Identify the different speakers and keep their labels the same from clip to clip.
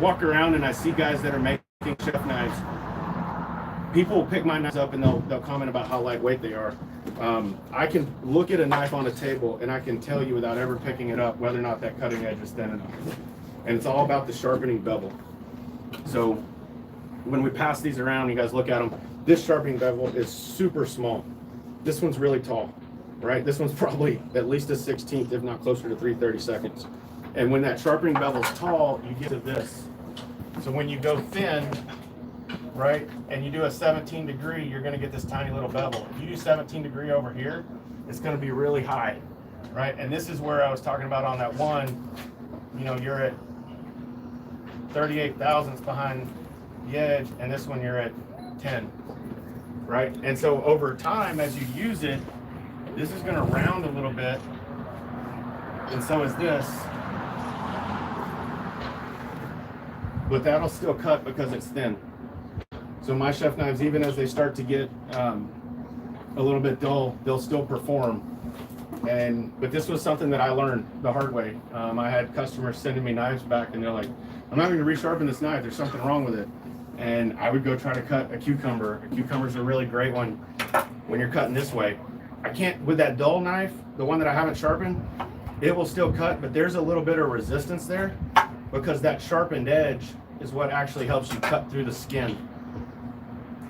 Speaker 1: walk around and I see guys that are making chef knives, people will pick my knives up and they'll comment about how lightweight they are. I can look at a knife on a table and I can tell you without ever picking it up whether or not that cutting edge is thin enough. And it's all about the sharpening bevel. So when we pass these around, you guys look at them, this sharpening bevel is super small. This one's really tall, right? This one's probably at least a 16th, if not closer to 3/32. And when that sharpening bevel is tall, you get to this. So when you go thin, right, and you do a 17 degree, you're going to get this tiny little bevel. If you do 17 degree over here, it's going to be really high, right? And this is where I was talking about on that one, you know, you're at 38 thousandths behind the edge, and this one you're at 10, right? And so over time, as you use it, this is going to round a little bit, and so is this. But that'll still cut because it's thin. So my chef knives, even as they start to get a little bit dull, they'll still perform. But this was something that I learned the hard way. I had customers sending me knives back and they're like, I'm not going to resharpen this knife, there's something wrong with it. And I would go try to cut a cucumber. A cucumber's a really great one when you're cutting this way. I can't, with that dull knife, the one that I haven't sharpened, it will still cut, but there's a little bit of resistance there because that sharpened edge is what actually helps you cut through the skin.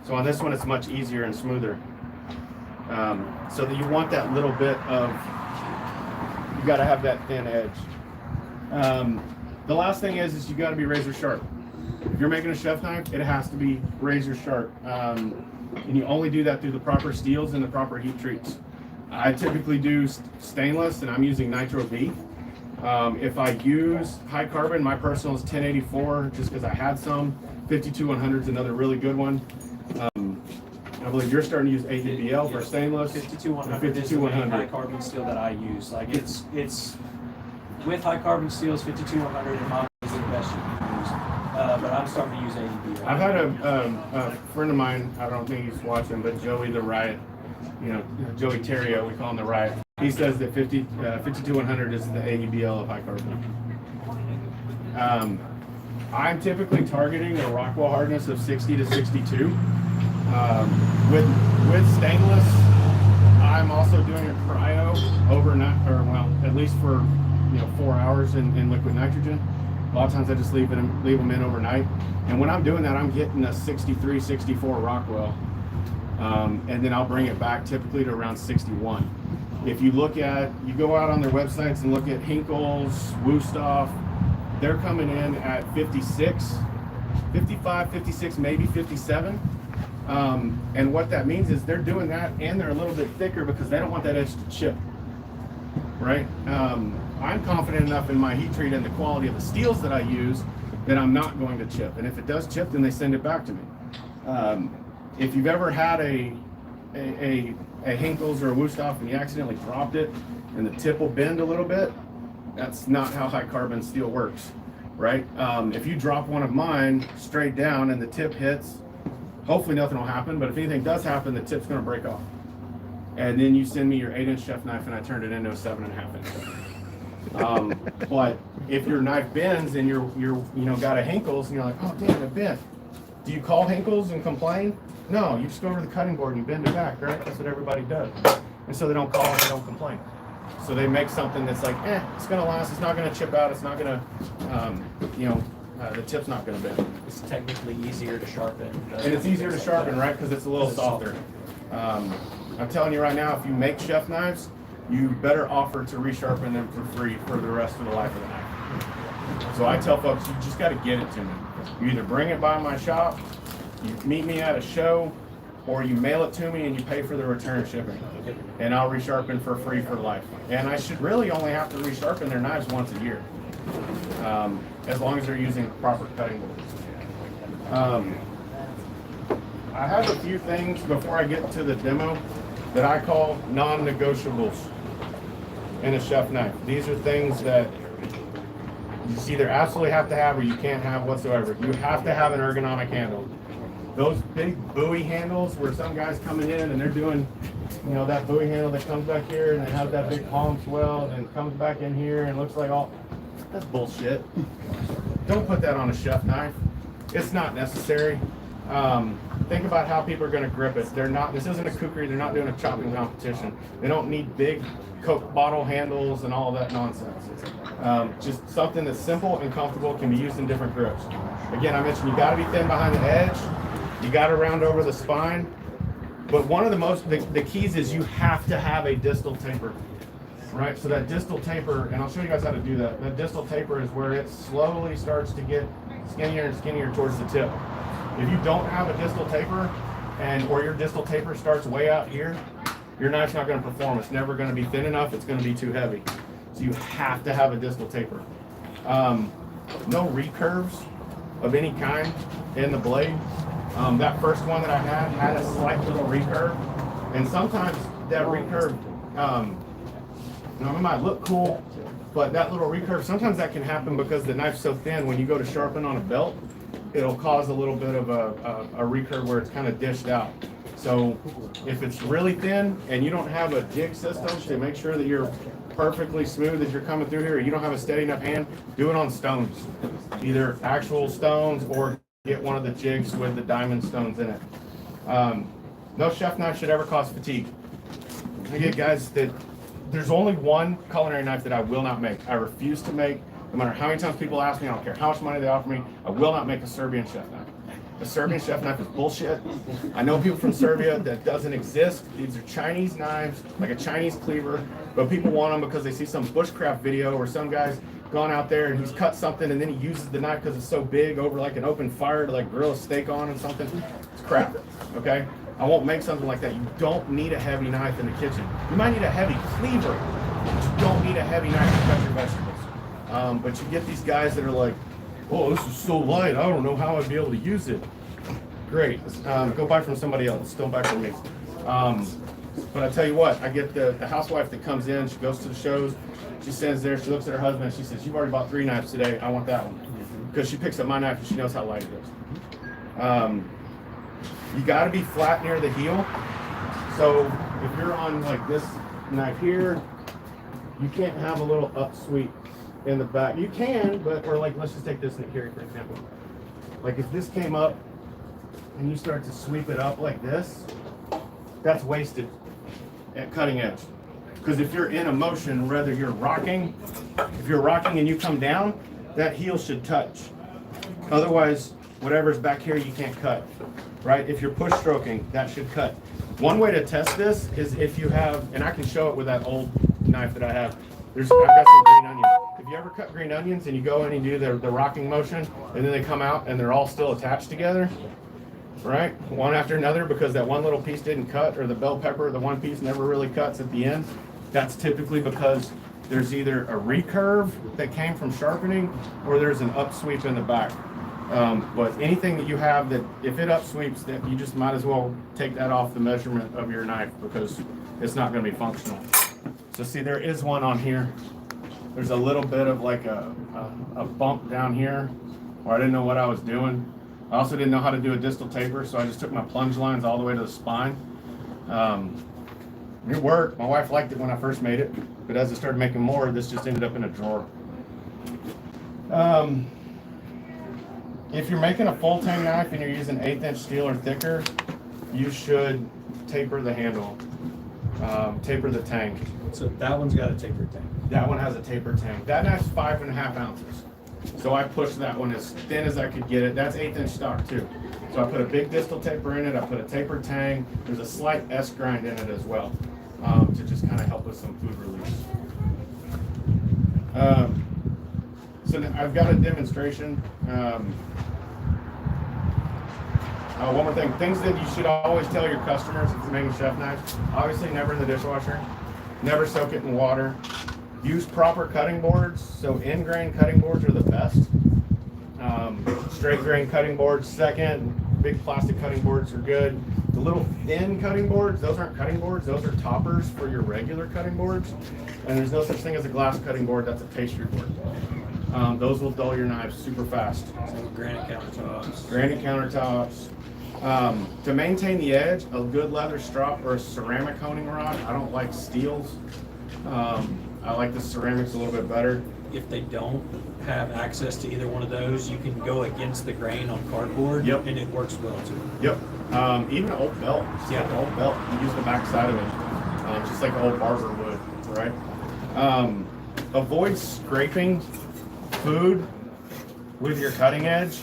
Speaker 1: So on this one, it's much easier and smoother. So that you want that little bit of, you got to have that thin edge. The last thing is you got to be razor sharp. If you're making a chef knife, it has to be razor sharp. And you only do that through the proper steels and the proper heat treats. I typically do stainless, and I'm using Nitro V. If I use high carbon, my personal is 1084, just because I had some. 52100 is another really good one. I believe you're starting to use AEBL for stainless.
Speaker 2: 52100 is the main high carbon steel that I use. Like it's with high carbon steels, 52100 in my is the best you can use. But I'm starting to use AEBL.
Speaker 1: I've had a friend of mine, I don't think he's watching, but Joey the Riot, you know, Joey Terrio, we call him the Riot. He says that 52100 is the AEBL of high carbon. I'm typically targeting a Rockwell hardness of 60 to 62. With stainless, I'm also doing a cryo overnight, or well, at least for 4 hours in liquid nitrogen. A lot of times I just leave them in overnight, and when I'm doing that, I'm getting a 63, 64 Rockwell, and then I'll bring it back typically to around 61. If you go out on their websites and look at Hinkle's, Wusthof, they're coming in at 56, 55, 56, maybe 57. And what that means is they're doing that, and they're a little bit thicker because they don't want that edge to chip, right? I'm confident enough in my heat treat and the quality of the steels that I use that I'm not going to chip. And if it does chip, then they send it back to me. If you've ever had a Hinkle's or a Wusthof and you accidentally dropped it and the tip will bend a little bit, that's not how high carbon steel works, right? If you drop one of mine straight down and the tip hits, hopefully nothing will happen, but if anything does happen, the tip's gonna break off. And then you send me your 8-inch chef knife and I turned it into a 7.5 inch. But if your knife bends and you're got a Hinkle's and you're like, oh damn, it bent. Do you call Hinkle's and complain? No, you just go over to the cutting board and you bend it back, right? That's what everybody does. And so they don't call and they don't complain. So they make something that's like, it's gonna last, it's not gonna chip out, it's not gonna, the tip's not gonna bend.
Speaker 2: It's technically easier to sharpen.
Speaker 1: And it's easier to sharpen, right? Because it's a little softer. I'm telling you right now, if you make chef knives, you better offer to resharpen them for free for the rest of the life of the knife. So I tell folks, you just gotta get it to me. You either bring it by my shop, you meet me at a show, or you mail it to me and you pay for the return shipping. And I'll resharpen for free for life. And I should really only have to resharpen their knives once a year, as long as they're using proper cutting boards. I have a few things before I get to the demo that I call non-negotiables in a chef knife. These are things that you either absolutely have to have or you can't have whatsoever. You have to have an ergonomic handle. Those big buoy handles where some guys coming in and they're doing, that buoy handle that comes back here and they have that big palm swell and comes back in here and looks like that's bullshit. don't put that on a chef knife. It's not necessary. Think about how people are going to grip it. They're not. This isn't a cookery. They're not doing a chopping competition. They don't need big Coke bottle handles and all of that nonsense. Just something that's simple and comfortable, can be used in different grips. Again, I mentioned you got to be thin behind the edge. You got to round over the spine. But one of the keys is you have to have a distal taper, right? So that distal taper, and I'll show you guys how to do that. That distal taper is where it slowly starts to get skinnier and skinnier towards the tip. If you don't have a distal taper, or your distal taper starts way out here, your knife's not going to perform. It's never going to be thin enough. It's going to be too heavy. So you have to have a distal taper. No recurves of any kind in the blade. That first one that I had a slight little recurve, and sometimes that recurve, it might look cool, but that little recurve, sometimes that can happen because the knife's so thin. When you go to sharpen on a belt, it'll cause a little bit of a recurve where it's kind of dished out. So if it's really thin and you don't have a jig system to make sure that you're perfectly smooth as you're coming through here, or you don't have a steady enough hand, do it on stones, either actual stones or get one of the jigs with the diamond stones in it. No chef knife should ever cause fatigue. I get guys that there's only one culinary knife that I will not make. I refuse to make, no matter how many times people ask me, I don't care how much money they offer me, I will not make a Serbian chef knife. A Serbian chef knife is bullshit. I know people from Serbia, that doesn't exist. These are Chinese knives, like a Chinese cleaver, but people want them because they see some bushcraft video where some guy's gone out there and he's cut something and then he uses the knife because it's so big over like an open fire to like grill a steak on and something. It's crap, okay? I won't make something like that. You don't need a heavy knife in the kitchen. You might need a heavy cleaver, but you don't need a heavy knife to cut your vegetables. But you get these guys that are like, oh, this is so light, I don't know how I'd be able to use it. Great, go buy from somebody else, don't buy from me. But I tell you what, I get the housewife that comes in, she goes to the shows, she stands there, she looks at her husband, she says, you've already bought 3 knives today, I want that one. Because she picks up my knife and she knows how light it is. You gotta be flat near the heel. So if you're on like this knife here, you can't have a little upsweep in the back. You can, but, or like, let's just take this Nikiri for example. Like if this came up and you start to sweep it up like this, that's wasted at cutting edge. Because if you're in a motion, whether you're rocking, if you're rocking and you come down, that heel should touch. Otherwise, whatever's back here, you can't cut, right? If you're push stroking, that should cut. One way to test this is if you have, and I can show it with that old knife that I have. I've got some green onions. If you ever cut green onions and you go in and you do the rocking motion, and then they come out and they're all still attached together, right? One after another because that one little piece didn't cut, or the bell pepper, the one piece never really cuts at the end. That's typically because there's either a recurve that came from sharpening or there's an upsweep in the back. But anything that you have that, if it upsweeps, that you just might as well take that off the measurement of your knife because it's not going to be functional. So see, there is one on here. There's a little bit of like a bump down here where I didn't know what I was doing. I also didn't know how to do a distal taper, so I just took my plunge lines all the way to the spine. It worked. My wife liked it when I first made it, but as I started making more, this just ended up in a drawer. If you're making a full tang knife and you're using 1/8" steel or thicker, you should taper the handle, taper the tang.
Speaker 2: So that one's got a taper tang.
Speaker 1: That one has a taper tang. That knife's 5.5 ounces. So I pushed that one as thin as I could get it. That's 1/8" stock too. So I put a big distal taper in it. I put a taper tang. There's a slight S grind in it as well, to just kind of help with some food release. So now I've got a demonstration. One more thing, things that you should always tell your customers if you're making chef knives. Obviously never in the dishwasher. Never soak it in water. Use proper cutting boards. So end grain cutting boards are the best. Straight grain cutting boards second. Big plastic cutting boards are good. The little thin cutting boards, those aren't cutting boards, those are toppers for your regular cutting boards. And there's no such thing as a glass cutting board, that's a pastry board. Those will dull your knives super fast.
Speaker 2: So granite countertops.
Speaker 1: Granite countertops. To maintain the edge, a good leather strop or a ceramic honing rod. I don't like steels. I like the ceramics a little bit better.
Speaker 2: if they don't have access to either one of those, you can go against the grain on cardboard,
Speaker 1: Yep.
Speaker 2: and it works well too.
Speaker 1: Yep. Even an old belt. Just like an old belt. You use the back side of it, just like an old barber would, right? Avoid scraping food with your cutting edge.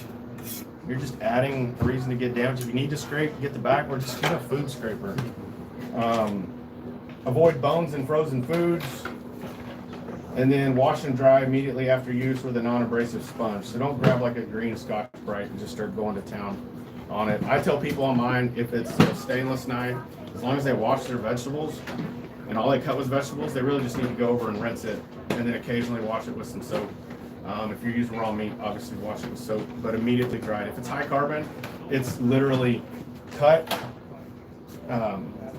Speaker 1: You're just adding a reason to get damage. If you need to scrape, get the back, or just get a food scraper. Avoid bones in frozen foods. And then wash and dry immediately after use with a non-abrasive sponge. So don't grab like a green Scotch-Brite and just start going to town on it. I tell people on mine, if it's a stainless knife, as long as they wash their vegetables and all they cut was vegetables, they really just need to go over and rinse it and then occasionally wash it with some soap. If you're using raw meat, obviously wash it with soap, but immediately dry it. If it's high carbon, it's literally cut,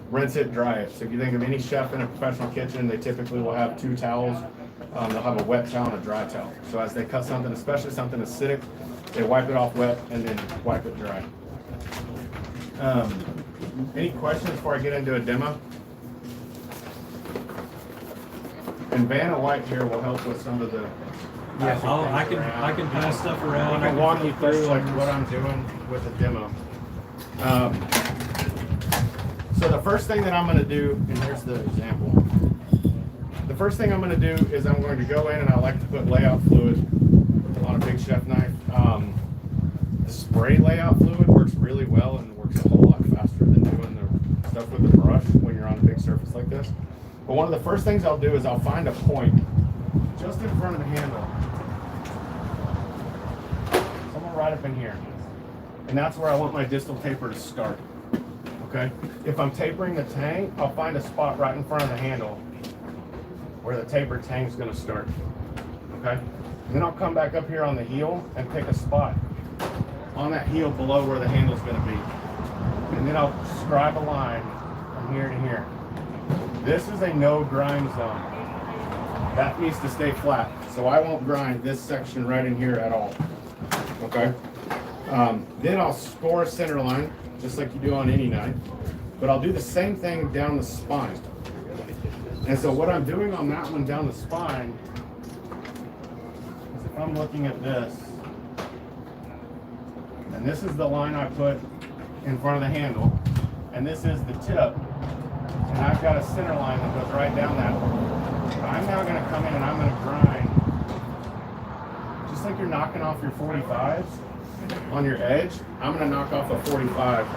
Speaker 1: rinse it, dry it. So if you think of any chef in a professional kitchen, they typically will have 2 towels. They'll have a wet towel and a dry towel. So as they cut something, especially something acidic, they wipe it off wet and then wipe it dry. Any questions before I get into a demo? And Vanna White here will help with some of the.
Speaker 2: Yeah, I can pass stuff around.
Speaker 1: I can walk you through like what I'm doing with the demo. So the first thing that I'm going to do, and here's the example. The first thing I'm going to do is I'm going to go in and I like to put layout fluid on a big chef knife. The spray layout fluid works really well and works a whole lot faster than doing the stuff with the brush when you're on a big surface like this. But one of the first things I'll do is I'll find a point just in front of the handle. Somewhere right up in here. And that's where I want my distal taper to start. Okay? If I'm tapering the tang, I'll find a spot right in front of the handle where the tapered tang is going to start. Okay? And then I'll come back up here on the heel and pick a spot on that heel below where the handle's going to be. And then I'll scribe a line from here to here. This is a no grind zone. That needs to stay flat. So I won't grind this section right in here at all. Okay? Then I'll score a center line, just like you do on any knife. But I'll do the same thing down the spine. And so what I'm doing on that one down the spine is if I'm looking at this, and this is the line I put in front of the handle, and this is the tip, and I've got a center line that goes right down that one. I'm now going to come in and I'm going to grind, just like you're knocking off your 45s on your edge. I'm going to knock off a 45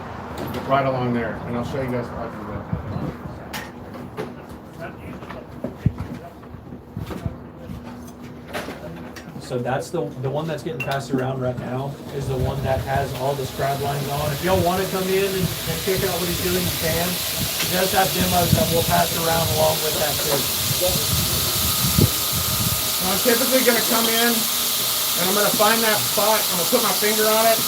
Speaker 1: right along there, and I'll show you guys how I do that.
Speaker 2: So that's the one that's getting passed around right now is the one that has all the scribe lines on. If y'all want to come in and check out what he's doing, you can. He does have demos that we'll pass around along with that too.
Speaker 1: I'm typically going to come in and I'm going to find that spot. I'm going to put my finger on it.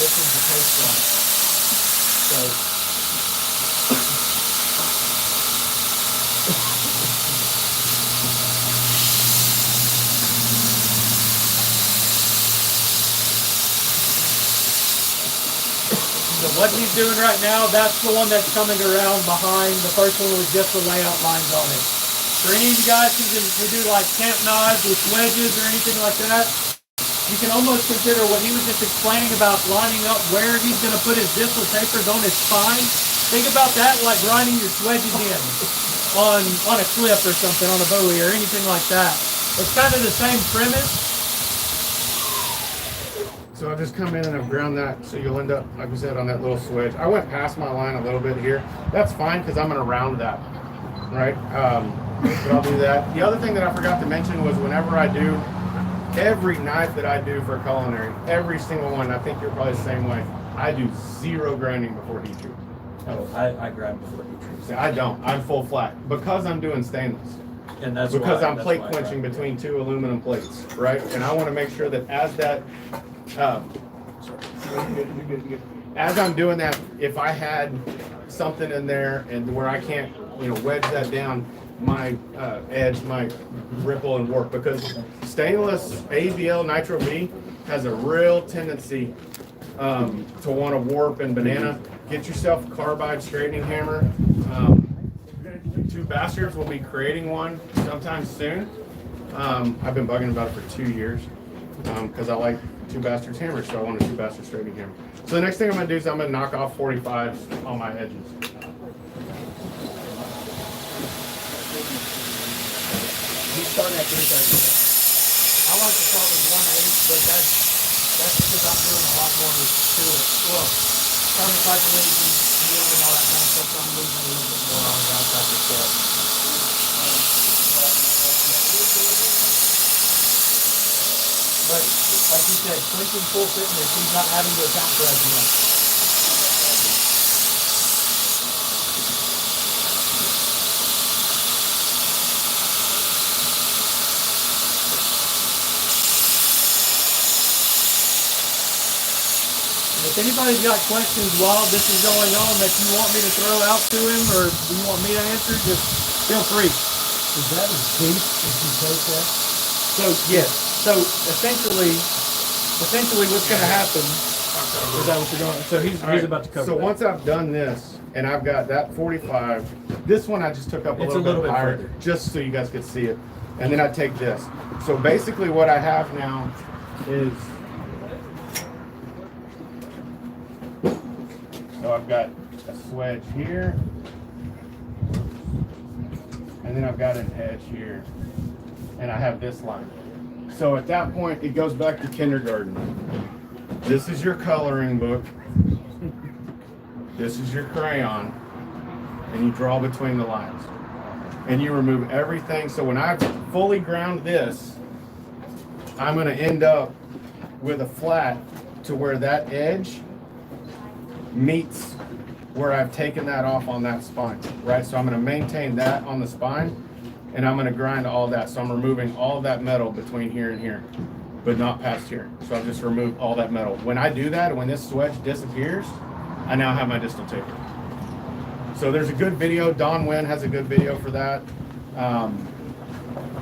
Speaker 2: This is the taste line. So what he's doing right now, that's the one that's coming around behind the first one with just the layout lines on it. For any of you guys who do like camp knives with wedges or anything like that, you can almost consider what he was just explaining about lining up where he's going to put his distal tapers on his spine. Think about that like grinding your wedges in on a clip or something, on a Bowie or anything like that. It's kind of the same premise.
Speaker 1: So I'll just come in and I've ground that, so you'll end up, like we said, on that little swedge. I went past my line a little bit here. That's fine because I'm going to round that, right? But I'll do that. The other thing that I forgot to mention was whenever I do, every knife that I do for culinary, every single one, I think you're probably the same way, I do zero grinding before heat treat.
Speaker 2: Oh, I grab before heat treat.
Speaker 1: See, I don't. I'm full flat because I'm doing stainless.
Speaker 2: And that's
Speaker 1: because
Speaker 2: why,
Speaker 1: I'm plate quenching between 2 aluminum plates, right? And I want to make sure that as that, as I'm doing that, if I had something in there and where I can't, wedge that down, my edge might ripple and warp, because stainless ABL Nitro V has a real tendency to want to warp and banana. Get yourself a carbide straightening hammer. Two Bastards will be creating one sometime soon. I've been bugging about it for 2 years because I like Two Bastards hammers, so I want a Two Bastards straightening hammer. So the next thing I'm going to do is I'm going to knock off 45s on my edges.
Speaker 2: He's starting at 330. I like to start with 1/8, but that's because I'm doing a lot more to it. Well, thermocycling and healing and all that kind of stuff, so I'm losing a little bit more on the outside the step. But like you said, clinching full thickness, he's not having to account for as much. If anybody's got questions while this is going on that you want me to throw out to him, or you want me to answer, just feel free.
Speaker 3: Is that as deep as you take that?
Speaker 2: So yes. So essentially what's going to happen is that what you're going. So he's about to cover.
Speaker 1: So
Speaker 2: that.
Speaker 1: once I've done this and I've got that 45, this one I just took up a little bit higher,
Speaker 2: further,
Speaker 1: just so you guys could see it. And then I take this. So basically what I have now is, so I've got a swedge here, and then I've got an edge here, and I have this line. So at that point, it goes back to kindergarten. This is your coloring book. This is your crayon, and you draw between the lines. And you remove everything. So when I've fully ground this, I'm going to end up with a flat to where that edge meets where I've taken that off on that spine, right? So I'm going to maintain that on the spine, and I'm going to grind all that. So I'm removing all of that metal between here and here, but not past here. So I've just removed all that metal. When I do that, when this swedge disappears, I now have my distal taper. So there's a good video. Don Wynn has a good video for that.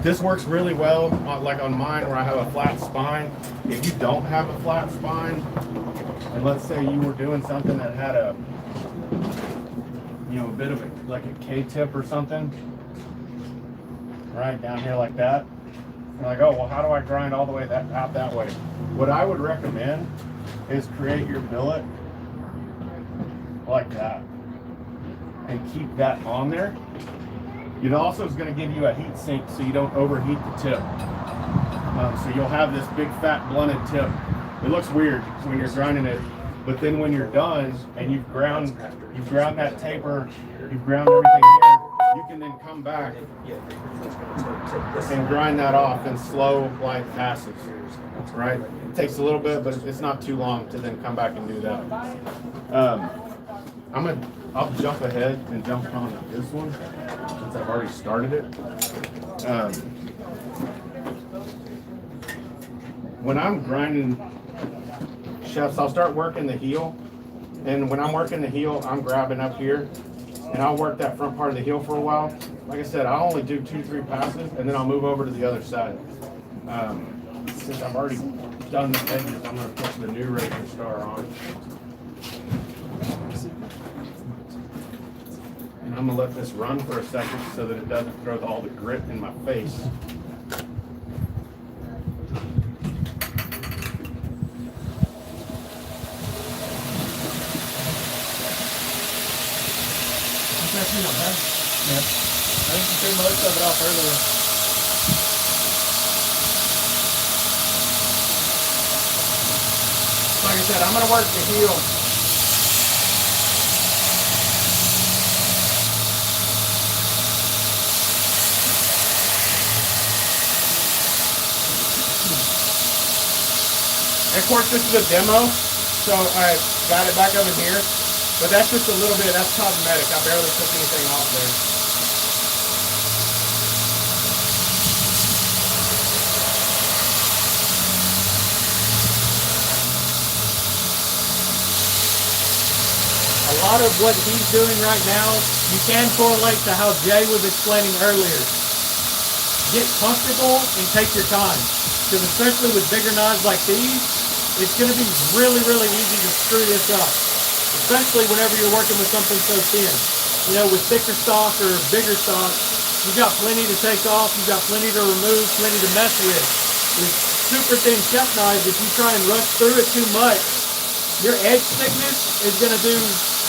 Speaker 1: This works really well, like on mine where I have a flat spine. If you don't have a flat spine, and let's say you were doing something that had a, a bit of like a K-tip or something, right down here like that. You're like, oh, well, how do I grind all the way out that way? What I would recommend is create your billet like that and keep that on there. It also is going to give you a heat sink so you don't overheat the tip. So you'll have this big fat blunted tip. It looks weird when you're grinding it, but then when you're done and you've ground that taper, you've ground everything here, you can then come back and grind that off in slow, light passes, right? It takes a little bit, but it's not too long to then come back and do that. I'll jump ahead and jump on this one since I've already started it. When I'm grinding chefs, I'll start working the heel, and when I'm working the heel, I'm grabbing up here, and I'll work that front part of the heel for a while. Like I said, I'll only do 2-3 passes, and then I'll move over to the other side. Since I've already done the edges, I'm going to put the new Razor Star on. And I'm going to let this run for a second so that it doesn't throw all the grit in my face.
Speaker 2: Actually not bad. Yeah. I think you took most of it off earlier. Like I said, I'm going to work the heel. Of course, this is a demo, so I got it back over here. But that's just a little bit, that's cosmetic. I barely took anything off there. A lot of what he's doing right now, you can correlate to how Jay was explaining earlier. Get comfortable and take your time. Because especially with bigger knives like these, it's going to be really, really easy to screw this up. Especially whenever you're working with something so thin. You know, with thicker stock or bigger stock, you've got plenty to take off, you've got plenty to remove, plenty to mess with. With super thin chef knives, if you try and rush through it too much, your edge thickness is going to do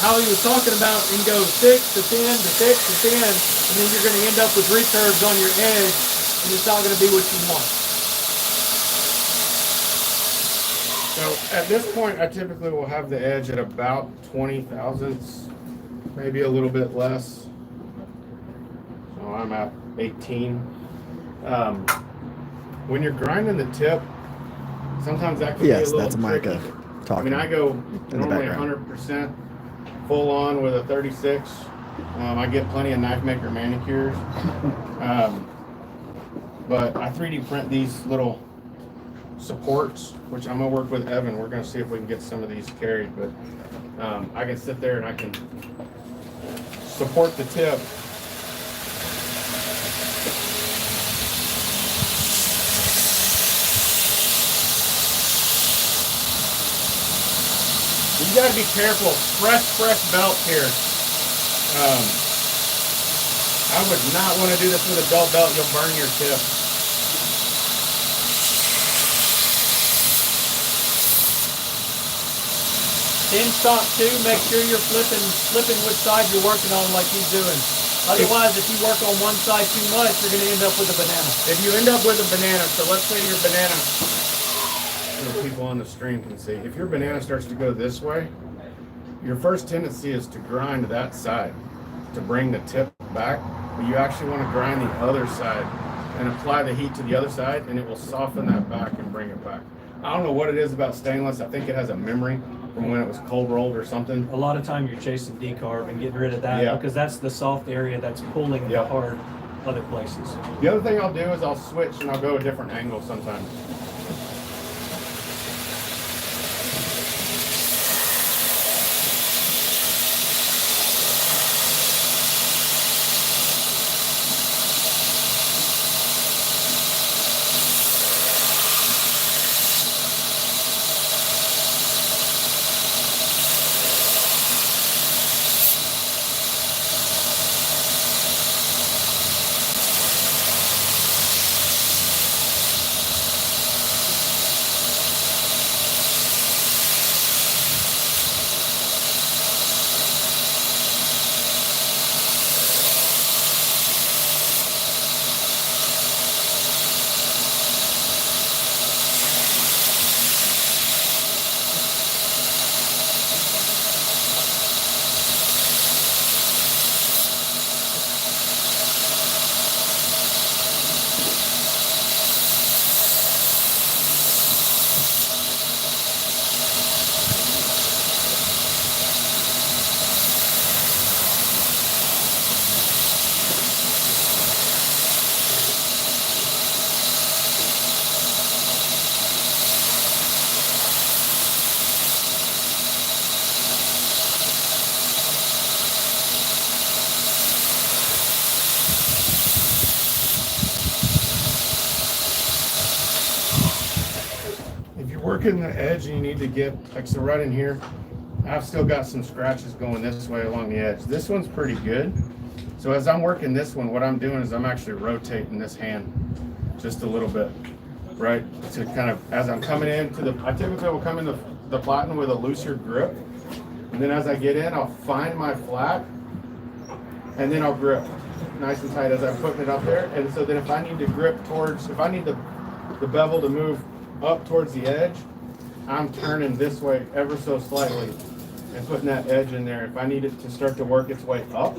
Speaker 2: how he was talking about and go thick to thin to thick to thin, and then you're going to end up with recurves on your edge, and it's not going to be what you want.
Speaker 1: So at this point, I typically will have the edge at about 20 thousandths, maybe a little bit less. So I'm at 18. When you're grinding the tip, sometimes that can be a little
Speaker 4: that's
Speaker 1: tricky.
Speaker 4: Micah talking.
Speaker 1: I mean, I go
Speaker 4: the
Speaker 1: normally
Speaker 4: background.
Speaker 1: 100% full on with a 36. I get plenty of knife maker manicures. But I 3D print these little supports, which I'm gonna work with Evan. We're gonna see if we can get some of these carried, but I can sit there and I can support the tip. You gotta be careful. Fresh belts here. I would not want to do this with a dull belt. You'll burn your tip.
Speaker 2: Thin stock too, make sure you're flipping which side you're working on like he's doing. Otherwise, if you work on one side too much, you're going to end up with a banana.
Speaker 1: If you end up with a banana, so let's say your banana, so people on the stream can see, if your banana starts to go this way, your first tendency is to grind that side to bring the tip back, but you actually want to grind the other side and apply the heat to the other side, and it will soften that back and bring it back. I don't know what it is about stainless. I think it has a memory from when it was cold rolled or something.
Speaker 2: A lot of time you're chasing decarb and getting rid of that because that's the soft area that's pulling the hard other places.
Speaker 1: The other thing I'll do is I'll switch and I'll go a different angle sometimes. Working the edge, and you need to get, like, so right in here, I've still got some scratches going this way along the edge. This one's pretty good. So as I'm working this one, what I'm doing is I'm actually rotating this hand just a little bit, right? To kind of, as I'm coming into the, I typically will come in the platen with a looser grip. And then as I get in, I'll find my flat, and then I'll grip nice and tight as I'm putting it up there. And so then if I need to grip towards, if I need the bevel to move up towards the edge, I'm turning this way ever so slightly and putting that edge in there if I need it to start to work its way up.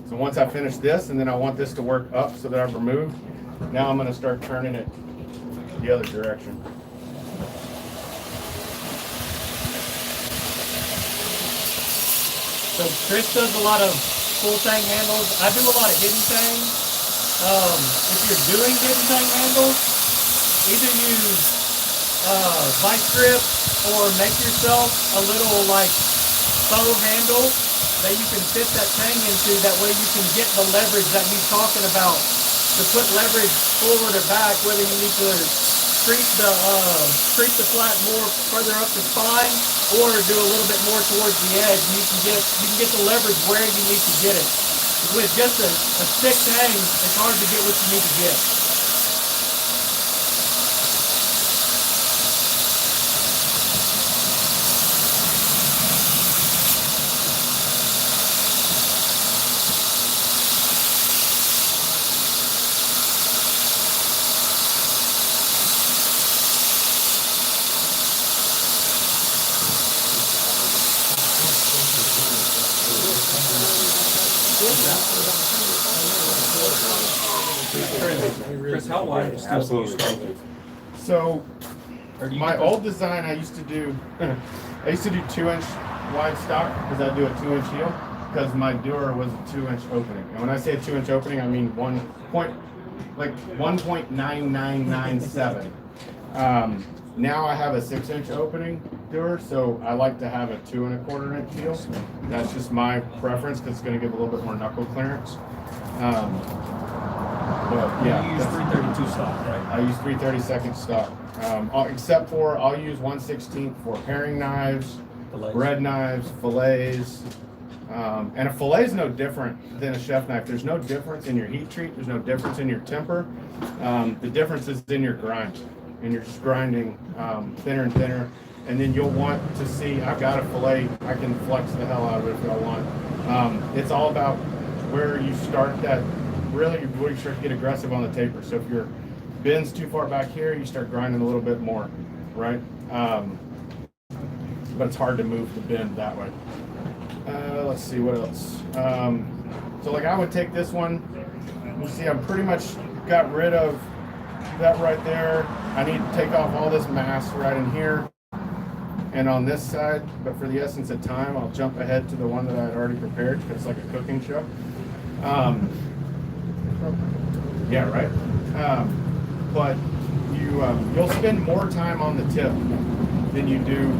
Speaker 1: So once I finish this, and then I want this to work up so that I've removed, now I'm going to start turning it the other direction.
Speaker 2: So Chris does a lot of full tang handles. I do a lot of hidden tangs. If you're doing hidden tang handles, either use vice grip or make yourself a little like faux handle that you can fit that tang into. That way you can get the leverage that he's talking about. To put leverage forward or back, whether you need to creep the flat more further up the spine or do a little bit more towards the edge, and you can get the leverage where you need to get it. With just a thick tang, it's hard to get what you need to get.
Speaker 4: Chris, how wide is
Speaker 1: Absolutely. So my old design, I used to do 2-inch wide stock because I do a 2-inch heel because my Dura was a 2-inch opening. And when I say a 2-inch opening, I mean 1.9997. Now I have a 6-inch opening Dura, so I like to have a 2 1/4-inch heel. That's just my preference because it's going to give a little bit more knuckle clearance. But yeah,
Speaker 4: you use 332 stock, right?
Speaker 1: I use 3/32 stock, except for I'll use 1/16 for paring knives, bread knives, fillets, and a fillet is no different than a chef knife. There's no difference in your heat treat. There's no difference in your temper. The difference is in your grind, and you're just grinding thinner and thinner. And then you'll want to see. I've got a fillet. I can flex the hell out of it if I want. It's all about where you start that. Really, where you start to get aggressive on the taper. So if your bend's too far back here, you start grinding a little bit more, right? But it's hard to move the bend that way. Let's see what else. So like I would take this one. You see, I'm pretty much got rid of that right there. I need to take off all this mass right in here and on this side. But for the essence of time, I'll jump ahead to the one that I had already prepared because it's like a cooking show. Yeah, right. But you'll spend more time on the tip than you do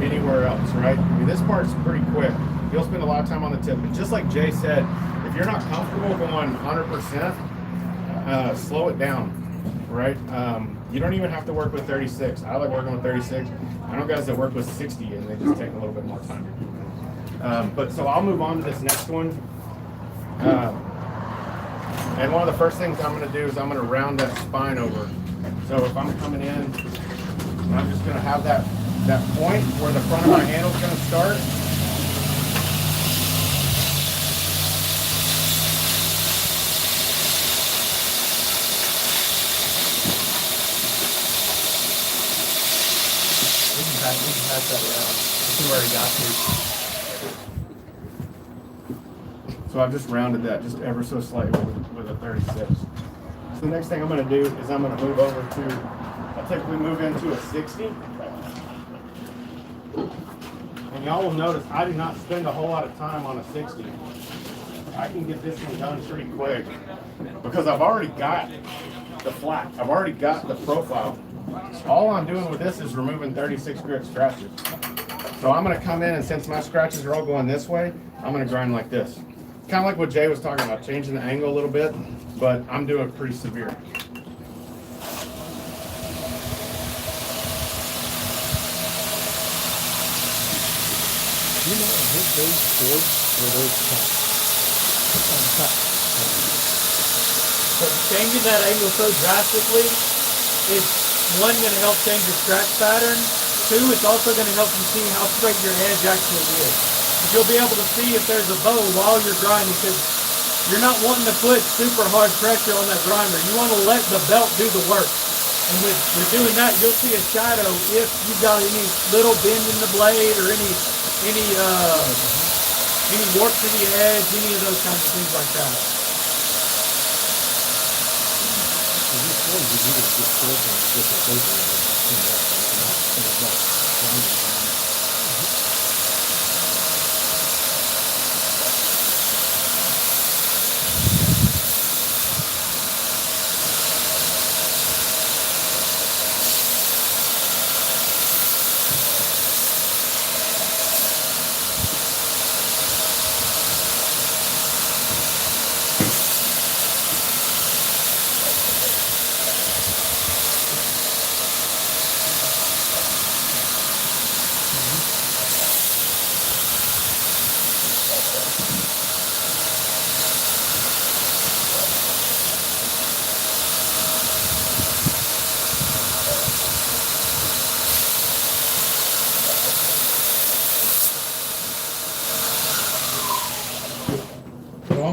Speaker 1: anywhere else, right? I mean, this part's pretty quick. You'll spend a lot of time on the tip. And just like Jay said, if you're not comfortable going 100%, slow it down, right? You don't even have to work with 36. I like working with 36. I know guys that work with 60 and they just take a little bit more time. But so I'll move on to this next one. And one of the first things I'm going to do is I'm going to round that spine over. So if I'm coming in, I'm just going to have that point where the front of my handle is going to start.
Speaker 4: We can pass that around. See where he got to.
Speaker 1: So I've just rounded that just ever so slightly with a 36. So the next thing I'm going to do is I'm going to move over to, I'll typically move into a 60. And y'all will notice I do not spend a whole lot of time on a 60. I can get this one done pretty quick because I've already got the flat. I've already got the profile. All I'm doing with this is removing 36 grit scratches. So I'm going to come in, and since my scratches are all going this way, I'm going to grind like this. Kind of like what Jay was talking about, changing the angle a little bit, but I'm doing it pretty severe.
Speaker 3: You know, I hate those boards where those cut.
Speaker 2: But changing that angle so drastically is one, going to help change your scratch pattern. Two, it's also going to help you see how straight your edge actually is. You'll be able to see if there's a bow while you're grinding because you're not wanting to put super hard pressure on that grinder. You want to let the belt do the work. And with doing that, you'll see a shadow if you've got any little bend in the blade or any warp to the edge, any of those kinds of things like that.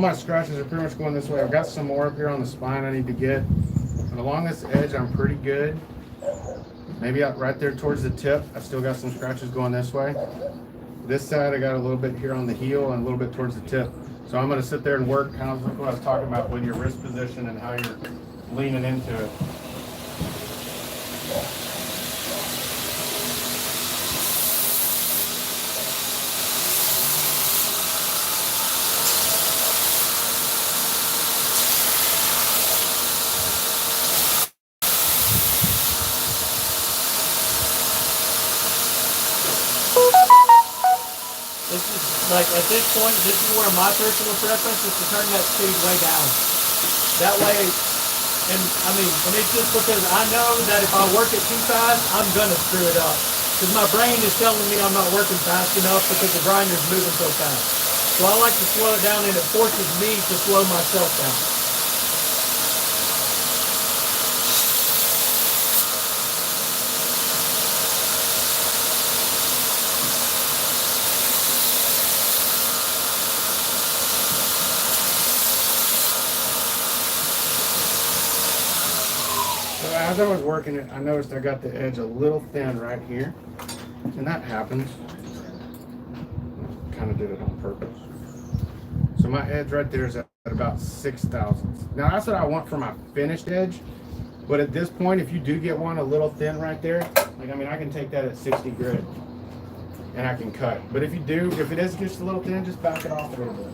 Speaker 1: my scratches are pretty much going this way. I've got some more up here on the spine I need to get. But along this edge, I'm pretty good. Maybe out right there towards the tip, I still got some scratches going this way. This side, I got a little bit here on the heel and a little bit towards the tip. So I'm gonna sit there and work kind of like what I was talking about with your wrist position and how you're leaning into it.
Speaker 2: This is like at this point, this is where my personal preference is to turn that speed way down. That way, and I mean, and it's just because I know that if I work it too fast, I'm gonna screw it up. Because my brain is telling me I'm not working fast enough because the grinder's moving so fast. So I like to slow it down, and it forces me to slow myself down.
Speaker 1: So as I was working it, I noticed I got the edge a little thin right here, and that happens. Kind of did it on purpose. So my edge right there is at about 6 thousandths. Now that's what I want for my finished edge, but at this point, if you do get one a little thin right there, like I mean, I can take that at 60 grit, and I can cut. But if you do, if it is just a little thin, just back it off a little bit.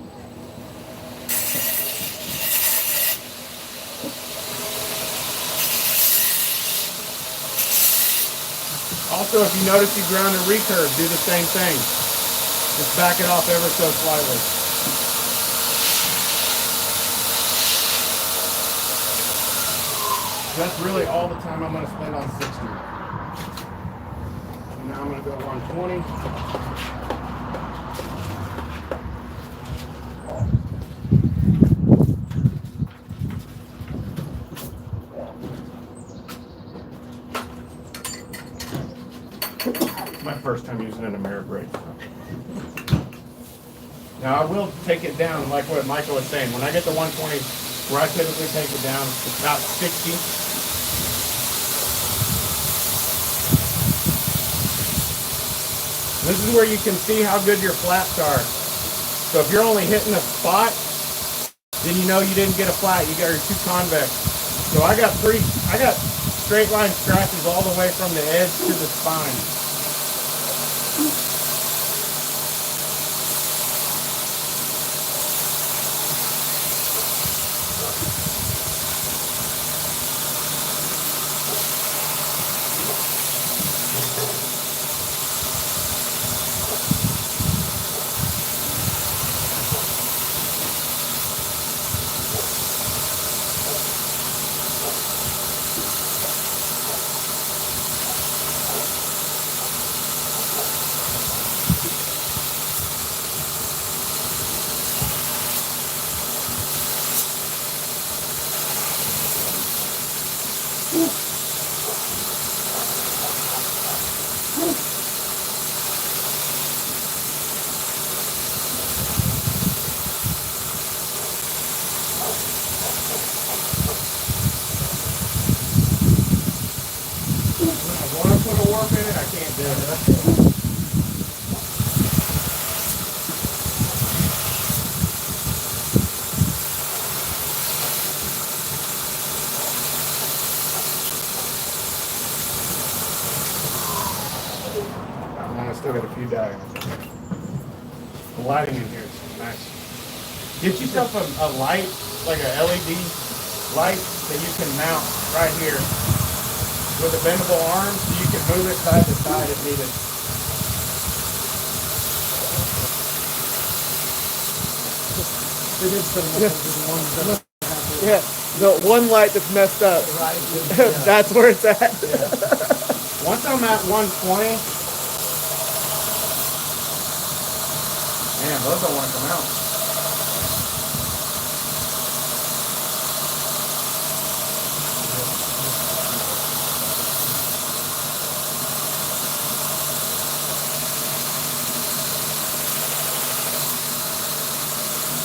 Speaker 1: Also, if you notice you ground a recurve, do the same thing. Just back it off ever so slightly. That's really all the time I'm going to spend on 60. And now I'm going to go 120. My first time using an Ameribrake. So. Now I will take it down like what Michael was saying. When I get to 120, where I typically take it down, it's about 60. This is where you can see how good your flats are. So if you're only hitting a spot, then you know you didn't get a flat. You got your 2 convex. So I got straight line scratches all the way from the edge to the spine. Still got a few diamonds. The lighting in here is nice. Get yourself a light, like a LED light that you can mount right here with a bendable arm so you can move it side to side if needed.
Speaker 3: They did set them up with the ones that
Speaker 5: Yeah, the one light that's messed up. That's where it's at.
Speaker 1: Once I'm at 120, man, those don't want to come out.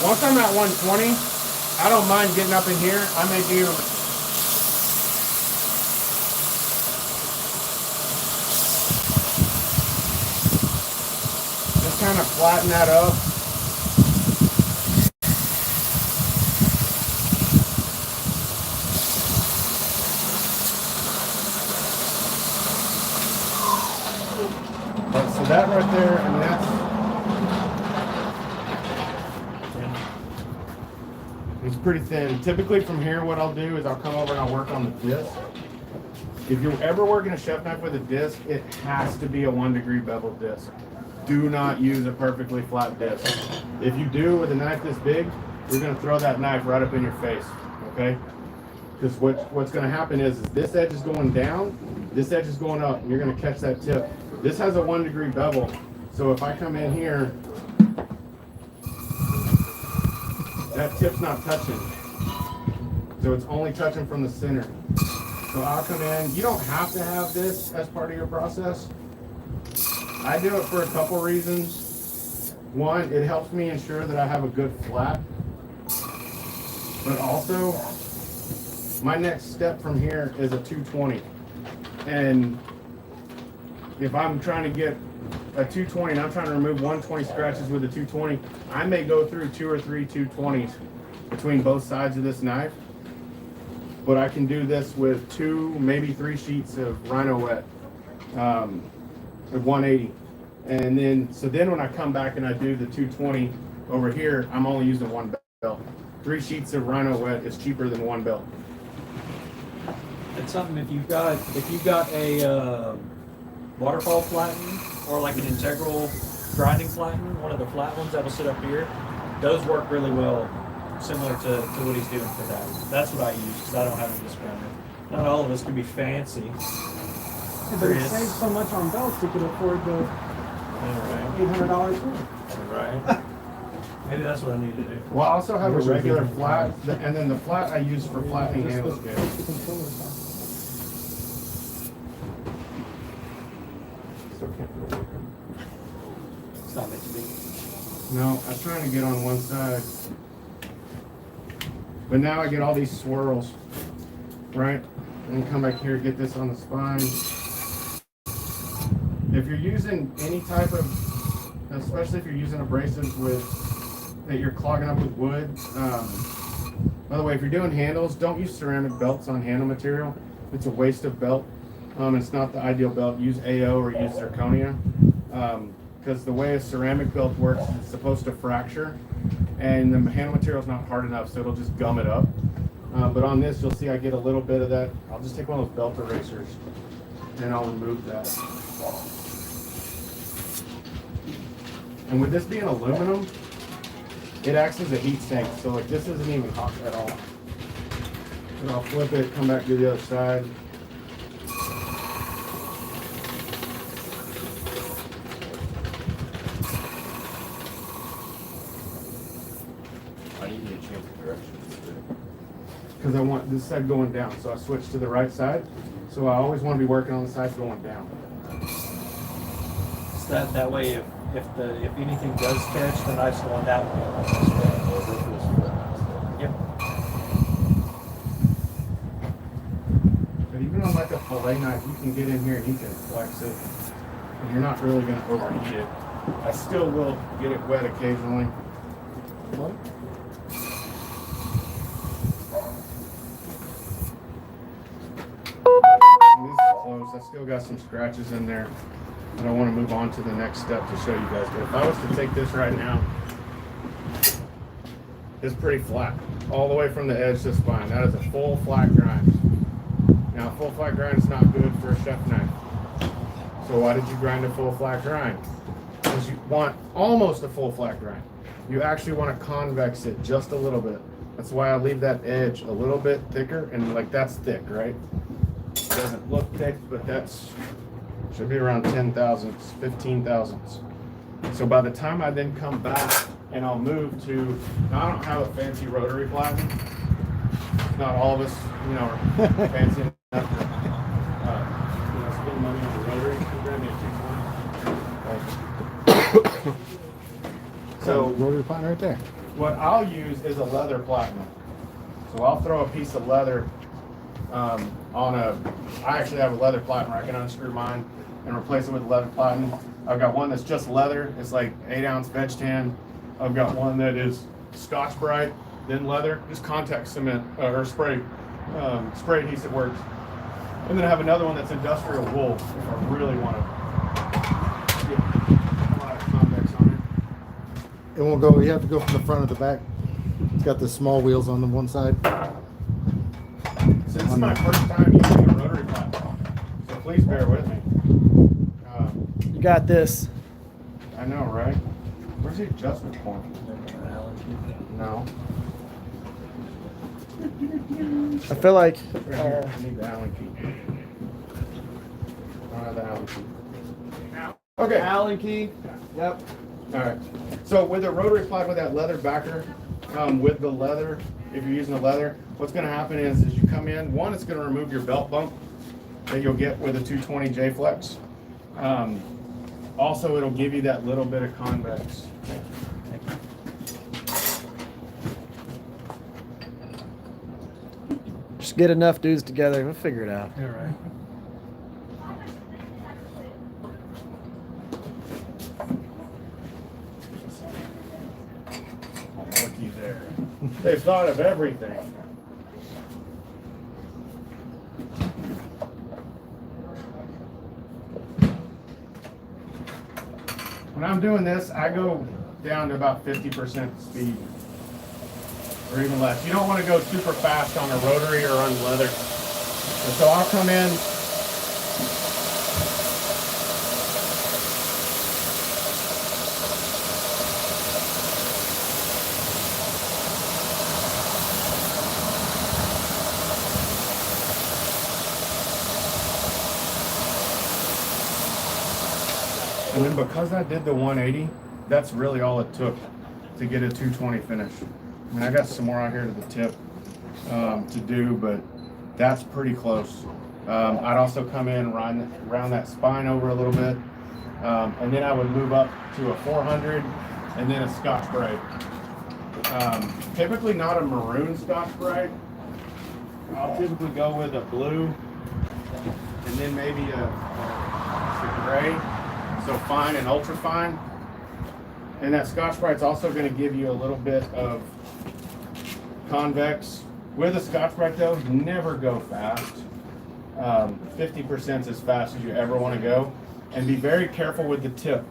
Speaker 1: Once I'm at 120, I don't mind getting up in here. I may do just kind of flatten that up. So that right there, and that's it's pretty thin. Typically from here, what I'll do is I'll come over and I'll work on the disc. If you're ever working a chef knife with a disc, it has to be a 1 degree bevel disc. Do not use a perfectly flat disc. If you do with a knife this big, you're gonna throw that knife right up in your face, okay? Because what's gonna happen is this edge is going down, this edge is going up, and you're gonna catch that tip. This has a 1 degree bevel, so if I come in here, that tip's not touching. So it's only touching from the center. So I'll come in. You don't have to have this as part of your process. I do it for a couple reasons. One, it helps me ensure that I have a good flat. But also, my next step from here is a 220. And if I'm trying to get a 220 and I'm trying to remove 120 scratches with a 220, I may go through 2 or 3 220s between both sides of this knife. But I can do this with 2, maybe 3 sheets of Rhino Wet at 180. And then when I come back and I do the 220 over here, I'm only using 1 belt. 3 sheets of Rhino Wet is cheaper than 1 belt.
Speaker 4: It's something if you've got a waterfall flatten or like an integral grinding flatten, one of the flat ones that'll sit up here, those work really well, similar to what he's doing for that. That's what I use because I don't have a disc grinder. Not all of us can be fancy.
Speaker 2: But it saves so much on belts, you could afford the $800 one.
Speaker 4: Right. Maybe that's what I need to do.
Speaker 1: Well, I also have a regular flat, and then the flat I use for flattening handle scales.
Speaker 4: It's not meant to be.
Speaker 1: No, I was trying to get on one side. But now I get all these swirls, right? And come back here, get this on the spine. If you're using any type of, especially if you're using abrasives that you're clogging up with wood. By the way, if you're doing handles, don't use ceramic belts on handle material. It's a waste of belt. It's not the ideal belt. Use AO or use zirconia. Because the way a ceramic belt works, it's supposed to fracture, and the handle material is not hard enough, so it'll just gum it up. But on this, you'll see I get a little bit of that. I'll just take one of those belt erasers, and I'll remove that. And with this being aluminum, it acts as a heat sink, so like this isn't even hot at all. And I'll flip it, come back to the other side. Because I want this side going down, so I switch to the right side. So I always want to be working on the side going down.
Speaker 4: So that way, if anything does catch, the knife's going that way. Yep.
Speaker 1: But even on like a fillet knife, you can get in here and you can flex it. And you're not really going to overheat it. I still will get it wet occasionally. What? This is close. I still got some scratches in there, but I want to move on to the next step to show you guys. But if I was to take this right now, it's pretty flat, all the way from the edge to the spine. That is a full flat grind. Now, a full flat grind is not good for a chef knife. So why did you grind a full flat grind? Because you want almost a full flat grind. You actually want to convex it just a little bit. That's why I leave that edge a little bit thicker, and like that's thick, right? It doesn't look thick, but that's should be around 10 thousandths, 15 thousandths. So by the time I then come back and I'll move to, now I don't have a fancy rotary platen. Not all of us, are fancy enough to spend money on a rotary. Grab me a 220. So
Speaker 3: rotary platen right there.
Speaker 1: what I'll use is a leather platinum. So I'll throw a piece of leather I actually have a leather platinum where I can unscrew mine and replace it with leather platinum. I've got one that's just leather. It's like 8-ounce veg tan. I've got one that is Scotch Brite, then leather, just contact cement or spray adhesive works. And then I have another one that's industrial wool if I really want to get a lot of convex on it.
Speaker 3: It won't go. You have to go from the front or the back. It's got the small wheels on the one side.
Speaker 1: So this is my first time using a rotary platform, so please bear with me.
Speaker 5: You got this.
Speaker 1: I know, right? Where's the adjustment point? No.
Speaker 5: I feel like
Speaker 1: Right here. I need the Allen key. I don't have the Allen key. Okay.
Speaker 5: Allen key. Yep.
Speaker 1: All right. So with a rotary plat with that leather backer, with the leather, if you're using the leather, what's going to happen is as you come in, one, it's going to remove your belt bump that you'll get with a 220 J-Flex. Also, it'll give you that little bit of convex.
Speaker 5: Just get enough dudes together. We'll figure it out.
Speaker 2: All right.
Speaker 1: Looky there. They've thought of everything. When I'm doing this, I go down to about 50% speed, or even less. You don't want to go super fast on a rotary or on leather. And so I'll come in. And then because I did the 180, that's really all it took to get a 220 finish. I mean, I got some more out here to the tip to do, but that's pretty close. I'd also come in, round that spine over a little bit, and then I would move up to a 400 and then a Scotch Brite. Typically not a maroon Scotch Brite. I'll typically go with a blue and then maybe a gray. So fine and ultra fine. And that Scotch Brite's also going to give you a little bit of convex. With a Scotch Brite though, never go fast. 50% is as fast as you ever want to go. And be very careful with the tip.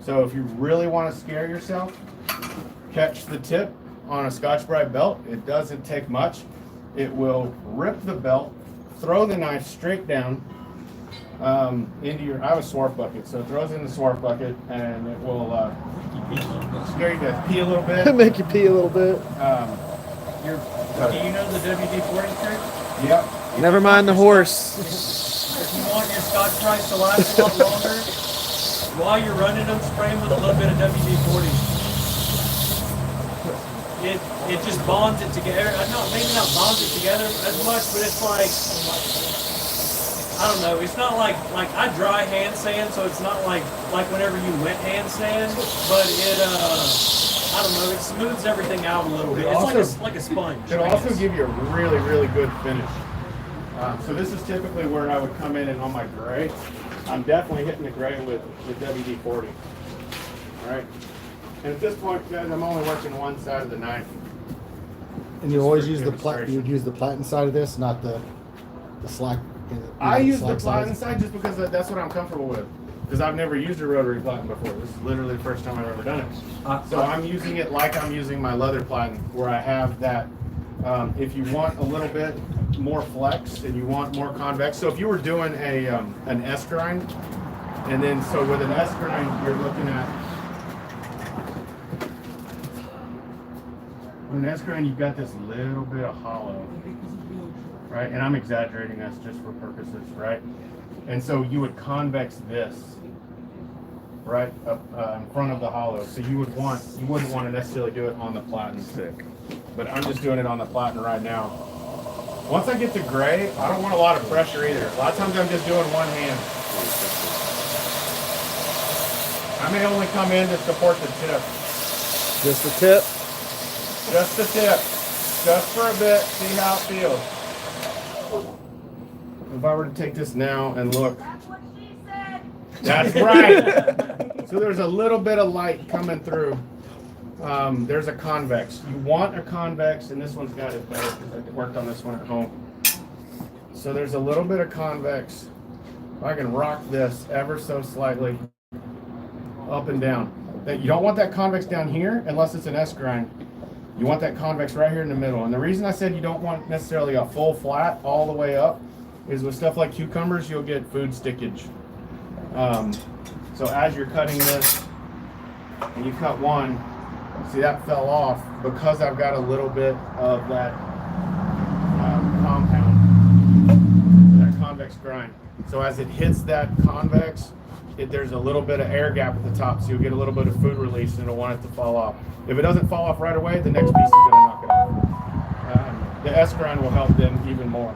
Speaker 1: So if you really want to scare yourself, catch the tip on a Scotch Brite belt. It doesn't take much. It will rip the belt, throw the knife straight down into your, I have a swarf bucket, so it throws in the swarf bucket and it will scare you to pee a little bit.
Speaker 5: Make you pee a little bit.
Speaker 4: Do you know the WD-40 trick?
Speaker 1: Yep.
Speaker 5: Never mind the horse.
Speaker 4: If you want your Scotch Brites to last a lot longer, while you're running them, spray them with a little bit of WD-40. It just bonds it together. Maybe not bonds it together as much, but it's like, I don't know. It's not like I dry hand sand, so it's not like whenever you wet hand sand, but it I don't know. It smooths everything out a little bit. It's like a sponge.
Speaker 1: It'll also give you a really, really good finish. So this is typically where I would come in and on my gray. I'm definitely hitting the gray with WD-40. All right. And at this point, guys, I'm only working one side of the knife.
Speaker 3: And you always use the you'd use the platen side of this, not the slack.
Speaker 1: I use the
Speaker 3: slack
Speaker 1: platen side just because that's what I'm comfortable with. Because I've never used a rotary platen before. This is literally the first time I've ever done it. So I'm using it like I'm using my leather platen, where I have that. If you want a little bit more flex and you want more convex. So if you were doing an S grind, and then so with an S grind, you're looking at. With an S grind, you've got this little bit of hollow, right? And I'm exaggerating this just for purposes, right? And so you would convex this right up in front of the hollow. So you wouldn't want to necessarily do it on the platen stick, but I'm just doing it on the platen right now. Once I get to gray, I don't want a lot of pressure either. A lot of times I'm just doing one hand. I may only come in to support the tip.
Speaker 5: Just the tip.
Speaker 1: Just the tip. Just for a bit. See how it feels. If I were to take this now and look.
Speaker 6: That's what she said.
Speaker 1: That's right. So there's a little bit of light coming through. There's a convex. You want a convex, and this one's got it better because I worked on this one at home. So there's a little bit of convex. I can rock this ever so slightly up and down. That you don't want that convex down here unless it's an S grind. You want that convex right here in the middle. And the reason I said you don't want necessarily a full flat all the way up is with stuff like cucumbers, you'll get food stickage. So as you're cutting this, and you cut one, see that fell off because I've got a little bit of that compound, that convex grind. So as it hits that convex, there's a little bit of air gap at the top, so you'll get a little bit of food release and it'll want it to fall off. If it doesn't fall off right away, the next piece is going to knock it off. The S grind will help them even more.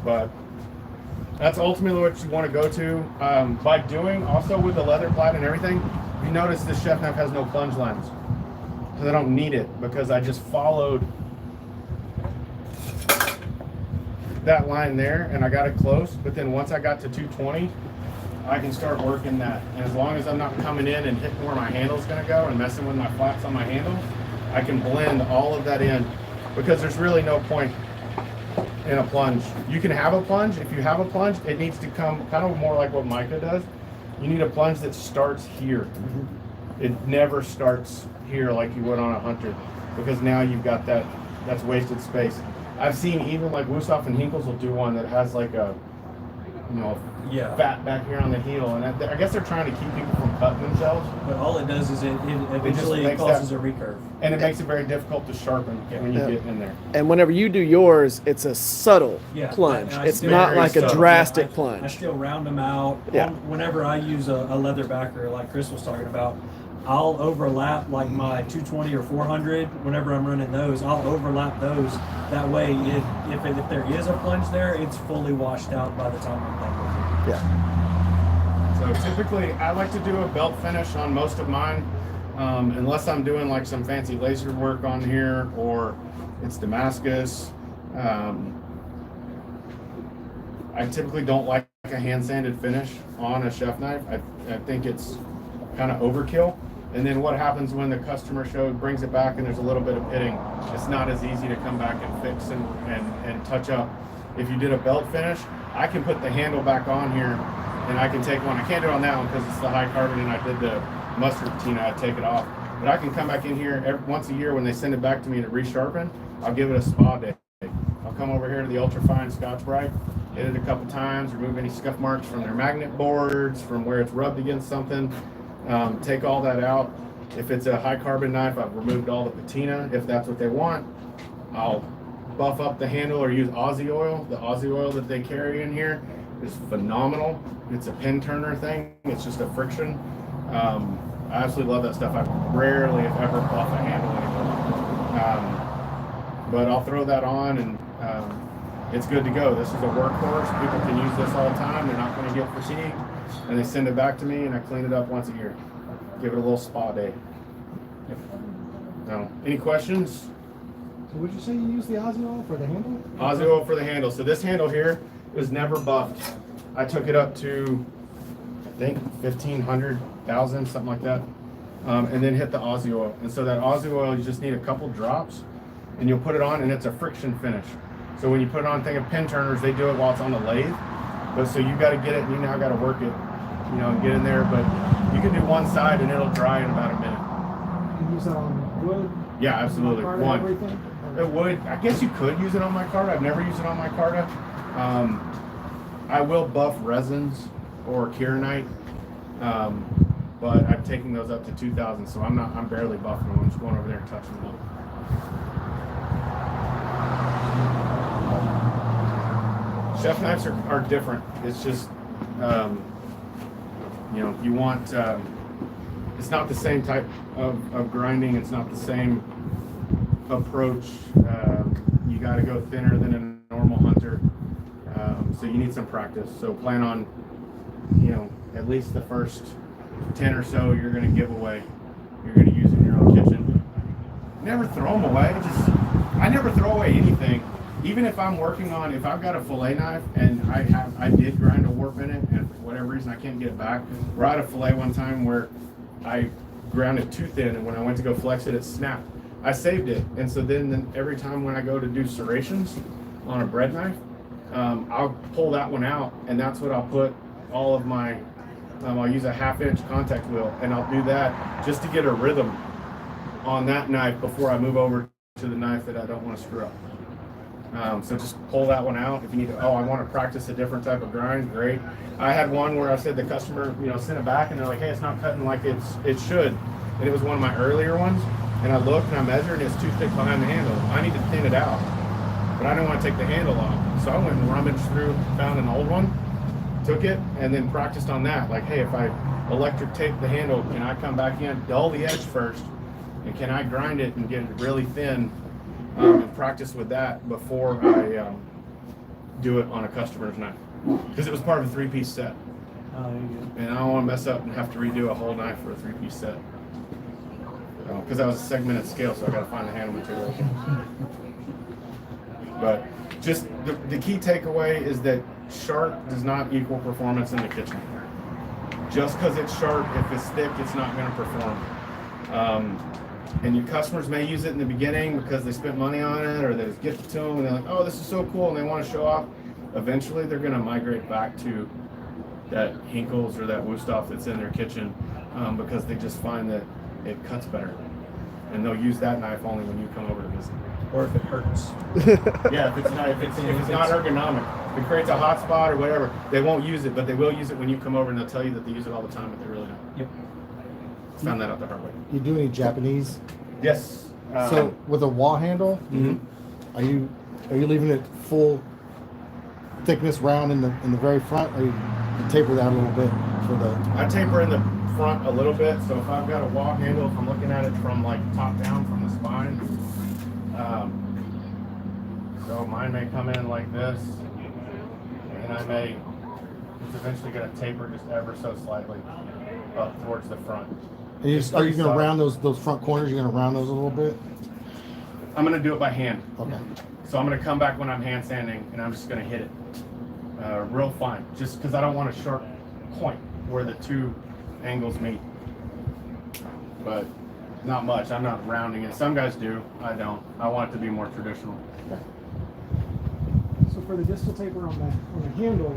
Speaker 1: But that's ultimately what you want to go to. By doing, also with the leather plat and everything, you notice this chef knife has no plunge lines. Because I don't need it, because I just followed that line there and I got it close. But then once I got to 220, I can start working that. And as long as I'm not coming in and hitting where my handle's gonna go and messing with my flaps on my handle, I can blend all of that in, because there's really no point in a plunge. You can have a plunge. If you have a plunge, it needs to come kind of more like what Micah does. You need a plunge that starts here. It never starts here like you would on a hunter, because now you've got that's wasted space. I've seen even like Wussoff and Hinkles will do one that has like a, fat back here on the heel, and I guess they're trying to keep people from cutting themselves.
Speaker 4: But all it does is it eventually causes a recurve.
Speaker 1: And it makes it very difficult to sharpen when you get in there.
Speaker 5: And whenever you do yours, it's a subtle plunge.
Speaker 4: I
Speaker 5: It's
Speaker 4: still-
Speaker 5: not like a
Speaker 1: subtle.
Speaker 5: drastic
Speaker 4: I
Speaker 5: plunge.
Speaker 4: still round them out.
Speaker 5: Yeah.
Speaker 4: Whenever I use a leather backer like Chris was talking about, I'll overlap like my 220 or 400. Whenever I'm running those, I'll overlap those. That way, if there is a plunge there, it's fully washed out by the time I'm done with it.
Speaker 5: Yeah.
Speaker 1: So typically, I like to do a belt finish on most of mine, unless I'm doing like some fancy laser work on here or it's Damascus. I typically don't like a hand sanded finish on a chef knife. I think it's kind of overkill. And then what happens when the customer brings it back and there's a little bit of pitting, it's not as easy to come back and fix and touch up. If you did a belt finish, I can put the handle back on here and I can take one. I can't do it on that one because it's the high carbon and I did the mustard patina, I take it off. But I can come back in here once a year when they send it back to me to resharpen, I'll give it a spa day. I'll come over here to the ultra-fine Scotch-Brite, hit it a couple times, remove any scuff marks from their magnet boards, from where it's rubbed against something. Take all that out. If it's a high carbon knife, I've removed all the patina. If that's what they want, I'll buff up the handle or use Aussie oil. The Aussie oil that they carry in here is phenomenal. It's a pin turner thing. It's just a friction. I absolutely love that stuff. I rarely, if ever, buff a handle anymore. But I'll throw that on and it's good to go. This is a workhorse. People can use this all the time. They're not going to get fatigued. And they send it back to me and I clean it up once a year. Give it a little spa day. No. Any questions?
Speaker 3: So would you say you use the Aussie oil for the handle?
Speaker 1: Aussie oil for the handle. So this handle here was never buffed. I took it up to, I think, 1,500, 1,000, something like that. And then hit the Aussie oil. And so that Aussie oil, you just need a couple drops and you'll put it on and it's a friction finish. So when you put it on, think of pin turners, they do it while it's on the lathe. But so you got to get it, and you now got to work it, and get in there. But you can do one side, and it'll dry in about a minute.
Speaker 3: You use that on wood?
Speaker 1: Yeah, absolutely.
Speaker 3: Micarta,
Speaker 1: One.
Speaker 3: everything?
Speaker 1: It would. I guess you could use it on micarta. I've never used it on micarta. I will buff resins or kieranite, but I've taken those up to 2,000, so I'm barely buffing them. I'm just going over there and touching them up. Chef knives are different. It's just, you want, it's not the same type of grinding. It's not the same approach. You got to go thinner than a normal hunter. So you need some practice. So plan on, at least the first 10 or so you're going to give away. You're going to use in your own kitchen. never throw them away. I never throw away anything. Even if I'm working on, if I've got a fillet knife and I did grind a warp in it, and for whatever reason I can't get it back. We're out of fillet one time where I ground it too thin, and when I went to go flex it, it snapped. I saved it, and so then every time when I go to do serrations on a bread knife, I'll pull that one out, and that's what I'll put all of my. I'll use a 1/2-inch contact wheel, and I'll do that just to get a rhythm on that knife before I move over to the knife that I don't want to screw up. So just pull that one out. If you need to, I want to practice a different type of grind, great. I had one where I said the customer, sent it back and they're like, hey, it's not cutting like it should. And it was one of my earlier ones. And I looked and I measured and it's too thick behind the handle. I need to thin it out, but I didn't want to take the handle off. So I went and rummaged through, found an old one, took it, and then practiced on that. Like, hey, if I electric tape the handle, can I come back in, dull the edge first, and can I grind it and get it really thin, and practice with that before I do it on a customer's knife, because it was part of a 3-piece set.
Speaker 2: Oh, there you
Speaker 1: And I don't want to mess up and have to redo a whole knife for a 3-piece set, because that was a segmented scale, so I got to find the handle material. But just the key takeaway is that sharp does not equal performance in the kitchen. Just because it's sharp, if it's thick, it's not going to perform. And your customers may use it in the beginning because they spent money on it, or they just gift it to them and they're like, oh, this is so cool, and they want to show off. Eventually, they're going to migrate back to that Hinkles or that Wusthof that's in their kitchen, because they just find that it cuts better. And they'll use that knife only when you come over to visit.
Speaker 4: Or if it hurts.
Speaker 1: Yeah, if it's not ergonomic, if it creates a hot spot or whatever, they won't use it, but they will use it when you come over, and they'll tell you that they use it all the time, but they really don't.
Speaker 4: Yep.
Speaker 1: Found that out the hard way.
Speaker 3: You do any Japanese?
Speaker 1: Yes.
Speaker 3: So with a wall handle, are you leaving it full thickness round in the very front, or you taper that a little bit for the?
Speaker 1: I taper in the front a little bit, so if I've got a wall handle, if I'm looking at it from like top down from the spine, so mine may come in like this, and I may, it's eventually going to taper just ever so slightly up towards the front.
Speaker 3: And are you going to round those front corners? You're going to round those a little bit?
Speaker 1: I'm going to do it by hand.
Speaker 3: Okay.
Speaker 1: So I'm going to come back when I'm hand sanding, and I'm just going to hit it real fine, just because I don't want a sharp point where the two angles meet. But not much. I'm not rounding it. Some guys do. I don't. I want it to be more traditional.
Speaker 6: So for the distal taper on the handle,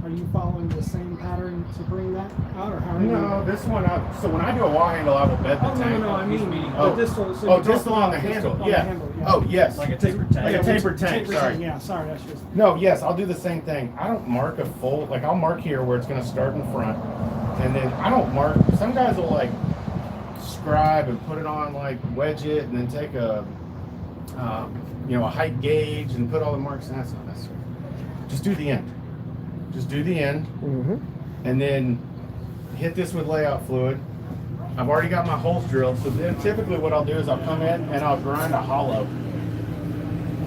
Speaker 6: are you following the same pattern to bring that out, or how are you?
Speaker 1: No, this one. So when I do a wall handle, I will bed the
Speaker 6: Oh,
Speaker 1: tank.
Speaker 6: no, I mean
Speaker 1: Oh.
Speaker 6: the distal. So
Speaker 1: Oh,
Speaker 6: you don't
Speaker 1: distal on the
Speaker 6: distal
Speaker 1: handle.
Speaker 6: on the
Speaker 1: Yeah.
Speaker 6: handle,
Speaker 1: Oh, yes.
Speaker 4: Like a tapered tank.
Speaker 1: Like a tapered tank.
Speaker 6: Taper
Speaker 1: Sorry.
Speaker 6: tank, yeah, sorry, that's just.
Speaker 1: No, yes, I'll do the same thing. I don't mark a full, like I'll mark here where it's going to start in front, and then I don't mark. Some guys will like scribe and put it on, like wedge it, and then take a height gauge and put all the marks. And that's not necessary. Just do the end. Just do the end, and then hit this with layout fluid. I've already got my holes drilled, so then typically what I'll do is I'll come in and I'll grind a hollow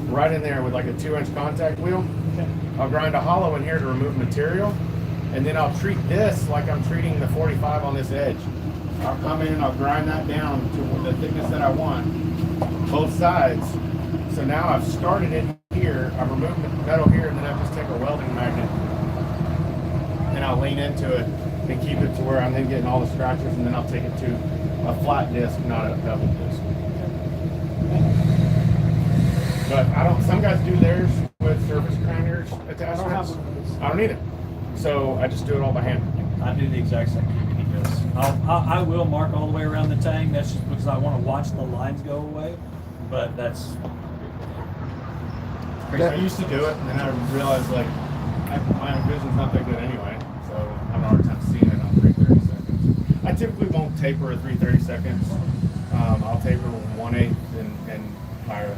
Speaker 1: right in there with like a 2-inch contact wheel. I'll grind a hollow in here to remove material, and then I'll treat this like I'm treating the 45 on this edge. I'll come in and I'll grind that down to the thickness that I want, both sides. So now I've started it here, I've removed the metal here, and then I just take a welding magnet and I'll lean into it and keep it to where I'm then getting all the scratches, and then I'll take it to a flat disc, not a bevel disc. But some guys do theirs with surface grinders attachments.
Speaker 6: I don't have one of those.
Speaker 1: I don't need it. So I just do it all by hand.
Speaker 4: I do the exact same thing he does. I will mark all the way around the tang. That's just because I want to watch the lines go away. But that's.
Speaker 1: I used to do it, and then I realized like my vision's not that good anyway, so I have a hard time seeing it on 3/30 seconds. I typically won't taper at 3/30 seconds. I'll taper 1/8 and higher.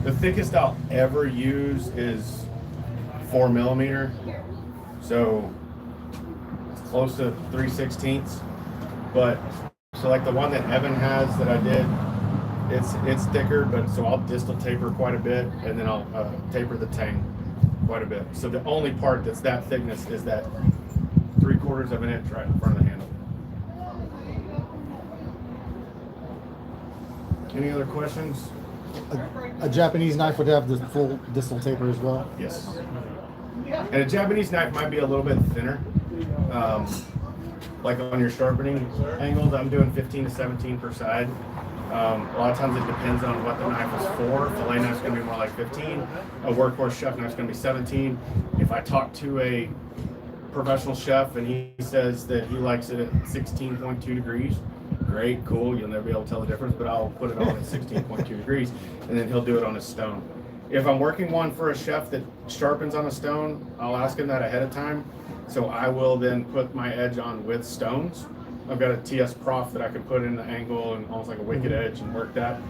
Speaker 1: The thickest I'll ever use is 4 millimeter, so it's close to 3/16. But so like the one that Evan has that I did, it's thicker, but so I'll distal taper quite a bit, and then I'll taper the tang quite a bit. So the only part that's that thickness is that 3/4 of an inch right in front of the handle. Any other questions?
Speaker 3: A Japanese knife would have the full distal taper as well.
Speaker 1: Yes. And a Japanese knife might be a little bit thinner. Like on your sharpening angles, I'm doing 15 to 17 per side. A lot of times it depends on what the knife is for. Fillet knife's going to be more like 15. A workhorse chef knife's going to be 17. If I talk to a professional chef and he says that he likes it at 16.2 degrees, great, cool. You'll never be able to tell the difference, but I'll put it on at 16.2 degrees, and then he'll do it on a stone. If I'm working one for a chef that sharpens on a stone, I'll ask him that ahead of time. So I will then put my edge on with stones. I've got a TS Prof that I can put in the angle and almost like a wicked edge and work that.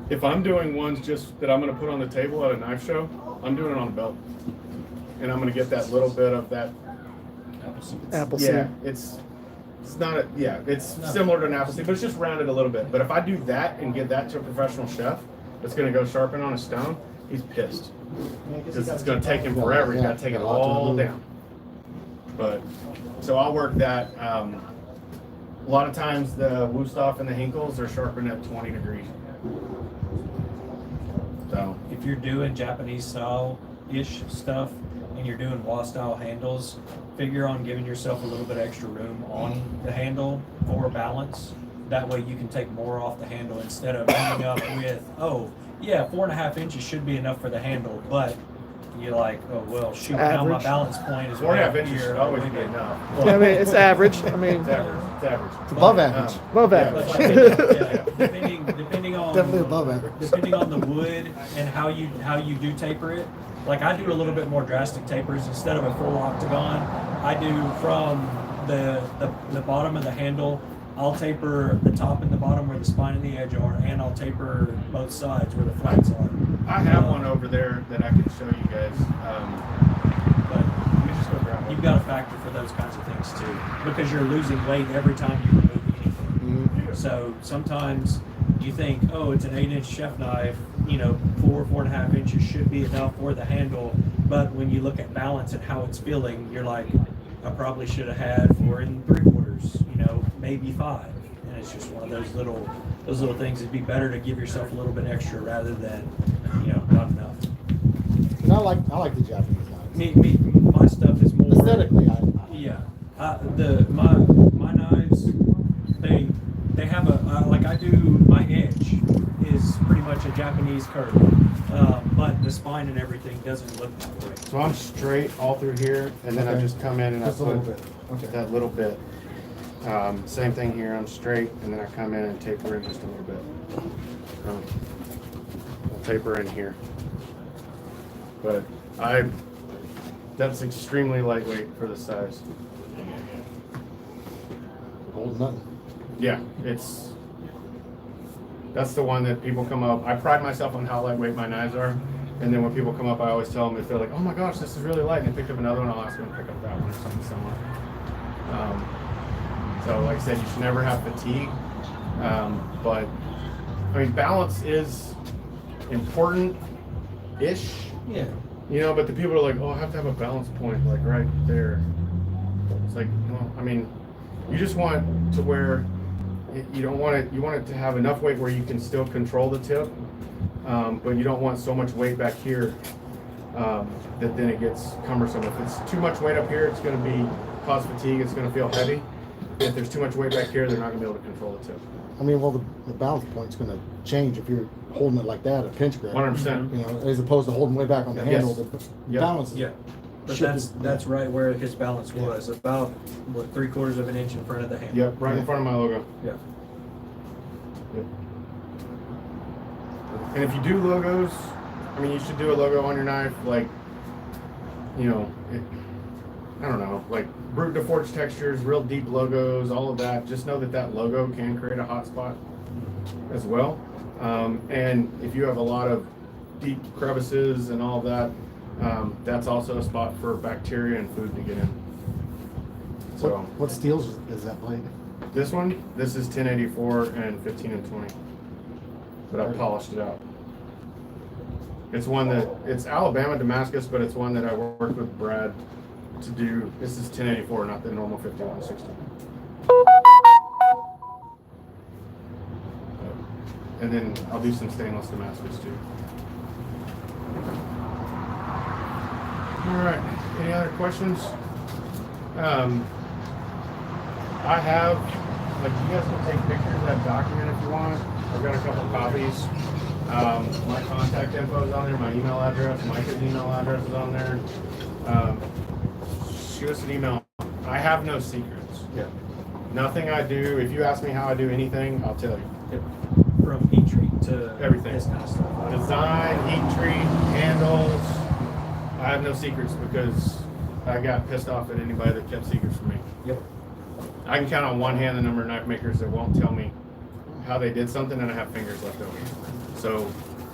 Speaker 1: If I'm doing ones just that I'm going to put on the table at a knife show, I'm doing it on a belt. And I'm going to get that little bit of that.
Speaker 5: Apple seed.
Speaker 1: Yeah, it's not a, yeah, it's similar to an apple seed, but it's just rounded a little bit. But if I do that and give that to a professional chef that's going to go sharpen on a stone, he's pissed. Because it's going to take him forever. He's got to take it all down. But, so I'll work that. A lot of times the Wusthof and the Hinkels are sharpened at 20 degrees. So
Speaker 4: If you're doing Japanese style-ish stuff and you're doing Wa style handles, figure on giving yourself a little bit extra room on the handle for balance. That way you can take more off the handle instead of ending up with, oh, yeah, 4.5 inches should be enough for the handle, but you're like, oh, well, shoot, now my
Speaker 5: Average.
Speaker 4: balance point is
Speaker 1: 4.5
Speaker 4: way up
Speaker 1: inches
Speaker 4: here.
Speaker 1: should always
Speaker 4: or
Speaker 1: be
Speaker 4: maybe-
Speaker 1: enough.
Speaker 5: Yeah, I mean, it's average. I mean,
Speaker 1: It's average. It's average.
Speaker 3: It's above average.
Speaker 5: above
Speaker 1: Yeah.
Speaker 5: average.
Speaker 4: Depending on
Speaker 3: Definitely above average.
Speaker 4: depending on the wood and how you do taper it. Like I do a little bit more drastic tapers. Instead of a full octagon, I do from the bottom of the handle. I'll taper the top and the bottom where the spine and the edge are, and I'll taper both sides where the flats are.
Speaker 1: I have one over there that I can show you guys.
Speaker 4: But
Speaker 1: Let me just go grab one.
Speaker 4: you've got to factor for those kinds of things too, because you're losing weight every time you remove anything. So sometimes you think, oh, it's an 8-inch chef knife, 4.5 inches should be enough for the handle. But when you look at balance and how it's feeling, you're like, I probably should have had 4 3/4, maybe 5. And it's just one of those little things. It'd be better to give yourself a little bit extra rather than, not enough.
Speaker 3: And I like the Japanese knives.
Speaker 4: My stuff is more
Speaker 3: Aesthetically,
Speaker 4: Yeah, my knives, they have like I do. My edge is pretty much a Japanese curve, but the spine and everything doesn't look that way.
Speaker 1: So I'm straight all through here, and then I
Speaker 3: Okay.
Speaker 1: just come in and
Speaker 3: Just a
Speaker 1: I
Speaker 3: little
Speaker 1: put
Speaker 3: bit. Okay.
Speaker 1: that little bit. Same thing here. I'm straight, and then I come in and taper in just a little bit. I'll taper in here, but that's extremely lightweight for the size.
Speaker 3: Hold nothing.
Speaker 1: Yeah, that's the one that people come up. I pride myself on how lightweight my knives are. And then when people come up, I always tell them if they're like, oh my gosh, this is really light, and they picked up another one, I'll ask them to pick up that one or something similar. So like I said, you should never have fatigue. But I mean, balance is important-ish,
Speaker 4: Yeah.
Speaker 1: but the people are like, oh, I have to have a balance point like right there. It's like, well, I mean, you just want to where you want it to have enough weight where you can still control the tip, but you don't want so much weight back here that then it gets cumbersome. If it's too much weight up here, it's going to cause fatigue. It's going to feel heavy. If there's too much weight back here, they're not going to be able to control the tip.
Speaker 3: I mean, well, the balance point's going to change if you're holding it like that, a pinch grip.
Speaker 1: 100%.
Speaker 3: As opposed to holding way back on the
Speaker 1: Yes.
Speaker 3: handle. The
Speaker 1: Yep.
Speaker 3: balance is
Speaker 4: Yeah. But
Speaker 3: should
Speaker 4: that's
Speaker 3: be-
Speaker 4: right where his balance was, about 3/4 of an inch in front of the handle.
Speaker 1: Yep, right in front of my logo.
Speaker 4: Yeah.
Speaker 1: And if you do logos, I mean, you should do a logo on your knife, like, I don't know, like brute to forge textures, real deep logos, all of that. Just know that logo can create a hot spot as well. And if you have a lot of deep crevices and all that, that's also a spot for bacteria and food to get in. So
Speaker 3: What steels is that blade?
Speaker 1: this is 1084 and 15 and 20. But I polished it out. It's one it's Alabama Damascus, but it's one that I worked with Brad to do. This is 1084, not the normal 5160. And then I'll do some stainless Damascus too. All right, any other questions? I have, like, you guys can take pictures of that document if you want. I've got a couple copies. My contact info is on there, my email address, Micah's email address is on there. Shoot us an email. I have no secrets.
Speaker 4: Yeah.
Speaker 1: Nothing I do, if you ask me how I do anything, I'll tell you.
Speaker 4: From heat treat to
Speaker 1: Everything.
Speaker 4: this kind of stuff.
Speaker 1: Design, heat treat, handles. I have no secrets because I got pissed off at anybody that kept secrets from me.
Speaker 4: Yep.
Speaker 1: I can count on one hand the number of knife makers that won't tell me how they did something, and I have fingers left over. So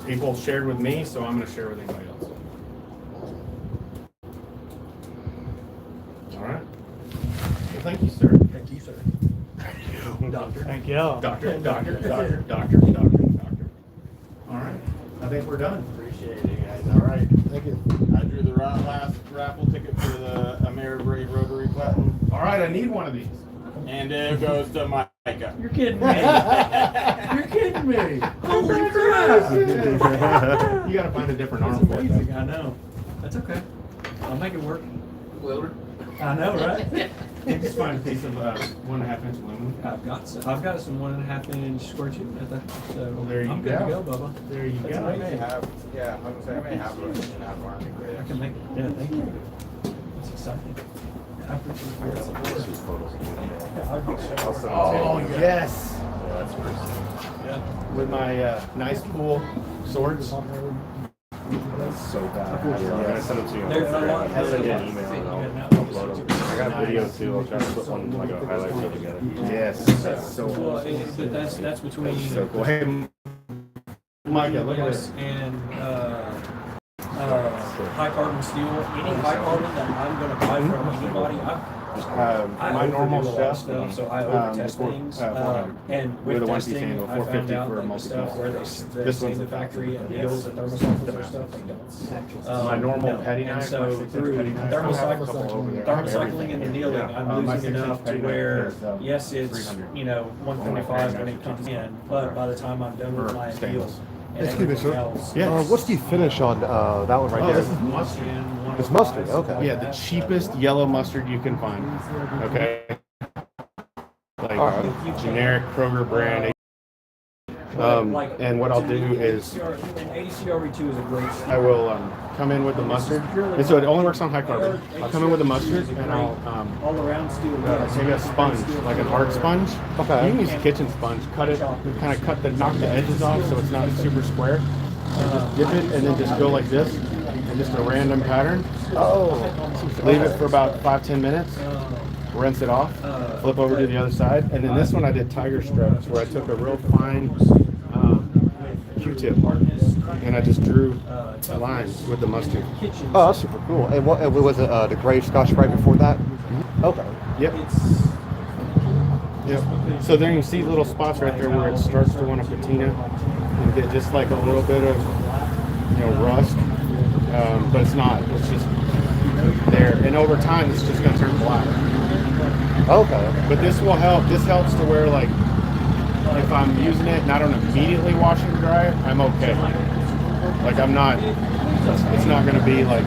Speaker 1: people shared with me, so I'm going to share with anybody else. All right. Well, thank you, sir.
Speaker 4: Thank you, sir. Doctor.
Speaker 2: Thank you.
Speaker 1: Doctor. All right. I think we're done.
Speaker 7: Appreciate it, guys. All right.
Speaker 3: Thank you.
Speaker 7: I drew the last raffle ticket for the Ameribraid Rotary Platinum,
Speaker 1: All right. I need one of these.
Speaker 7: and it goes to Micah.
Speaker 2: You're kidding me. You're kidding me. Holy crap.
Speaker 1: You got to find a different
Speaker 2: That's
Speaker 1: arm for it.
Speaker 2: amazing.
Speaker 1: though.
Speaker 2: I know. That's okay. I'll make it work.
Speaker 7: Wilder.
Speaker 2: I know, right?
Speaker 1: You just find a piece of 1.5 inch aluminum.
Speaker 2: I've got some 1.5 inch square tube at that. So
Speaker 1: Well, there you
Speaker 2: I'm good
Speaker 1: go.
Speaker 2: to go, Bubba.
Speaker 1: There you
Speaker 2: That's
Speaker 1: go.
Speaker 7: I may
Speaker 2: amazing.
Speaker 7: have, yeah, I was gonna say I may have one in that army.
Speaker 2: I can make it. Yeah, thank you. That's exciting. I appreciate your support.
Speaker 1: Oh yes.
Speaker 2: Yeah.
Speaker 1: With my nice cool swords.
Speaker 8: That's so bad. I'm gonna send them to you.
Speaker 2: There's a lot.
Speaker 8: I'll send you an email and I'll upload them. I got a video too. I'll try to put one like a highlight reel together.
Speaker 1: Yes, that's so
Speaker 2: Well,
Speaker 1: awesome.
Speaker 2: but that's between
Speaker 1: So cool. Hey, Micah, look at
Speaker 2: us
Speaker 1: this.
Speaker 2: and high carbon steel. Any high carbon that I'm going to buy from anybody, I
Speaker 1: My normal
Speaker 2: overdo a lot of
Speaker 1: stuff.
Speaker 2: stuff, so I over test things. And
Speaker 1: with
Speaker 2: with
Speaker 1: a one piece
Speaker 2: testing,
Speaker 1: handle,
Speaker 2: I found
Speaker 1: 450
Speaker 2: out
Speaker 1: for a
Speaker 2: that the
Speaker 1: multi-piece.
Speaker 2: stuff where they
Speaker 1: This
Speaker 2: stay
Speaker 1: one's
Speaker 2: in the factory and needles and thermocycles or stuff.
Speaker 1: My normal
Speaker 2: no.
Speaker 1: petty
Speaker 2: And
Speaker 1: knife,
Speaker 2: so
Speaker 1: my 6-inch
Speaker 2: through
Speaker 1: petty knife, I have a couple over there. I have
Speaker 2: thermocycling
Speaker 1: everything.
Speaker 2: and the needling,
Speaker 1: Yeah.
Speaker 2: I'm
Speaker 1: My
Speaker 2: losing
Speaker 1: 6-inch
Speaker 2: enough to
Speaker 1: petty knife
Speaker 2: where,
Speaker 1: is,
Speaker 2: yes, it's
Speaker 1: 300.
Speaker 2: 125 when it comes in, but by the time I'm done with
Speaker 1: Or
Speaker 2: my
Speaker 1: stainless.
Speaker 2: deal and
Speaker 3: Excuse me,
Speaker 2: everything
Speaker 3: sir.
Speaker 2: else.
Speaker 1: Yes.
Speaker 3: What's the finish on that one right
Speaker 1: Oh,
Speaker 3: there?
Speaker 1: this is mustard.
Speaker 3: It's mustard, okay.
Speaker 1: Yeah, the cheapest yellow mustard you can find. Okay. Like
Speaker 3: Alright.
Speaker 1: generic Kroger brand. And what I'll do is
Speaker 2: An 80 CRV2 is a great.
Speaker 1: I will come in with the mustard. And so it only works on high carbon. I'll come in with the mustard and I'll
Speaker 2: all around steel.
Speaker 1: maybe a sponge, like an art sponge.
Speaker 3: Okay.
Speaker 1: You can use a kitchen sponge. Cut it, kind of knock the edges off so it's not super square. And just dip it and then just go like this, and just a random pattern.
Speaker 3: Oh.
Speaker 1: Leave it for about 5-10 minutes. Rinse it off. Flip over to the other side, and then this one I did tiger strokes, where I took a real fine Q-tip and I just drew lines with the mustard.
Speaker 3: Oh, that's super cool. And what was it? The gray Scotch Brite before that? Okay.
Speaker 1: Yep. Yep. So there you see little spots right there where it starts to want to patina and get just like a little bit of rust, but it's not. It's just there, and over time it's just going to turn black.
Speaker 3: Okay.
Speaker 1: But this will help. This helps to where like if I'm using it and I don't immediately wash and dry it, I'm okay. Like I'm not. It's not going to be like.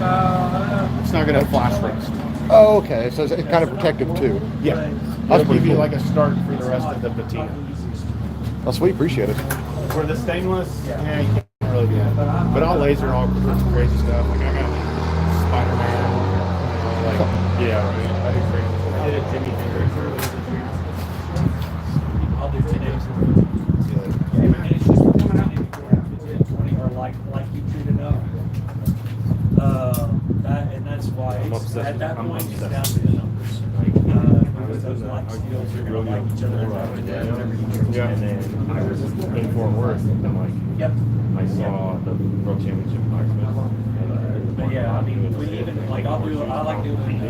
Speaker 1: It's not going to flash rust.
Speaker 3: Oh, okay. So it's kind of protective too.
Speaker 1: Yeah.
Speaker 3: That's
Speaker 1: It'll
Speaker 3: pretty
Speaker 1: give you
Speaker 3: cool.
Speaker 1: like a start for the rest of the patina.
Speaker 3: Oh, sweet. Appreciate it.
Speaker 1: For the stainless, yeah, you can't really do that. But I'll laser all sorts of crazy stuff. Like I got Spider-Man, yeah, right. I do crazy stuff. I did a Jimmy Hendrix earlier this year.
Speaker 2: I'll do 10 days.
Speaker 1: Hey, man.
Speaker 2: And it's just coming out in 20 or like you treated up. That's why it's, at that point it's down to the numbers. Because those like steels are going to like each other.
Speaker 1: Yeah.
Speaker 8: And then I was in Fort Worth and like
Speaker 2: Yep.
Speaker 8: I saw the World Championship blacksmith.
Speaker 2: But yeah, I mean, we even like I like doing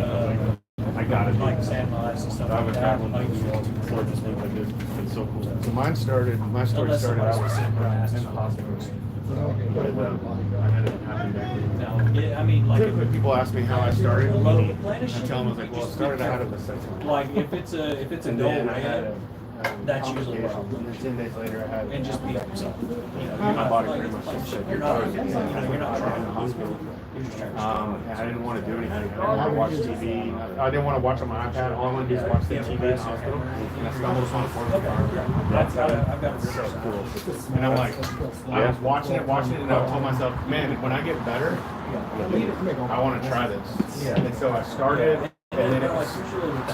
Speaker 8: I got it.
Speaker 2: like sand mines and stuff
Speaker 8: I
Speaker 2: like
Speaker 8: was
Speaker 2: that.
Speaker 8: traveling
Speaker 2: Like,
Speaker 8: for this thing like this. It's so cool.
Speaker 1: So my story
Speaker 2: Unless
Speaker 1: started
Speaker 2: somebody
Speaker 1: out with
Speaker 2: specifically asked.
Speaker 1: impossible. But I had it happen back then.
Speaker 2: no, I mean, like
Speaker 1: When people ask me how I started,
Speaker 2: Well,
Speaker 1: I tell them I was like, well, it started out of a section.
Speaker 2: if it's a
Speaker 1: And
Speaker 2: gold
Speaker 1: then I had
Speaker 2: red,
Speaker 1: a
Speaker 4: That's usually what I'll do.
Speaker 1: And then 10 days later, I had
Speaker 4: And just be yourself. You know,
Speaker 1: my body pretty much just shut
Speaker 4: you're
Speaker 1: down.
Speaker 4: not, you're not trying
Speaker 1: in the
Speaker 4: to
Speaker 1: hospital.
Speaker 4: You're just trying to
Speaker 1: And I didn't want to do anything. I didn't want to watch TV. I didn't want to watch on my iPad. All I wanted to do is watch the TV in the hospital. And I stumbled upon a fourth car.
Speaker 4: I've got a so cool.
Speaker 1: And I'm like, I was watching it, and I told myself, man, when I get better, I want to try this. And so I started, and then it was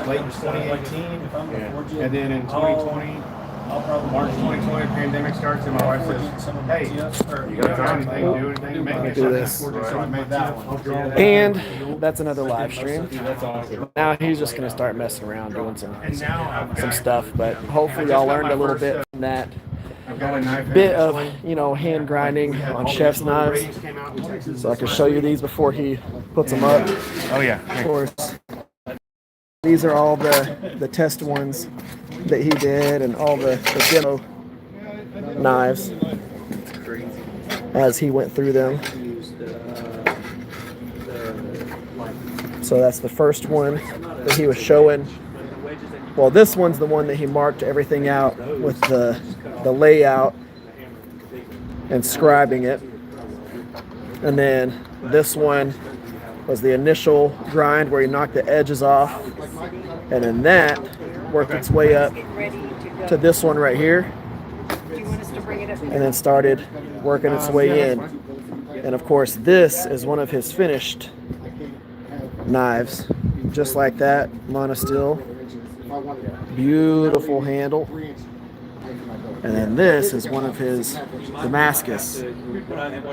Speaker 1: late 2018, and then in 2020, March 2020, pandemic starts, and my wife says, hey, you gotta try anything, do anything, make it
Speaker 3: Do this.
Speaker 1: So I made that one.
Speaker 5: And that's another live stream.
Speaker 1: That's awesome.
Speaker 5: Now he's just gonna start messing around doing some
Speaker 1: And now I've got,
Speaker 5: stuff, but hopefully y'all learned a little bit from that
Speaker 1: I've got a knife.
Speaker 5: bit of, you know, hand grinding on chef's knives. So I can show you these before he puts them up.
Speaker 1: Oh yeah.
Speaker 5: Of course, these are all the test ones that he did and all the demo knives as he went through them. So that's the first one that he was showing. Well, this one's the one that he marked everything out with the layout and scribing it. And then this one was the initial grind where he knocked the edges off. And then that worked its way up to this one right here. And then started working its way in. And of course, this is one of his finished knives. Just like that, monosteel. Beautiful handle. And then this is one of his Damascus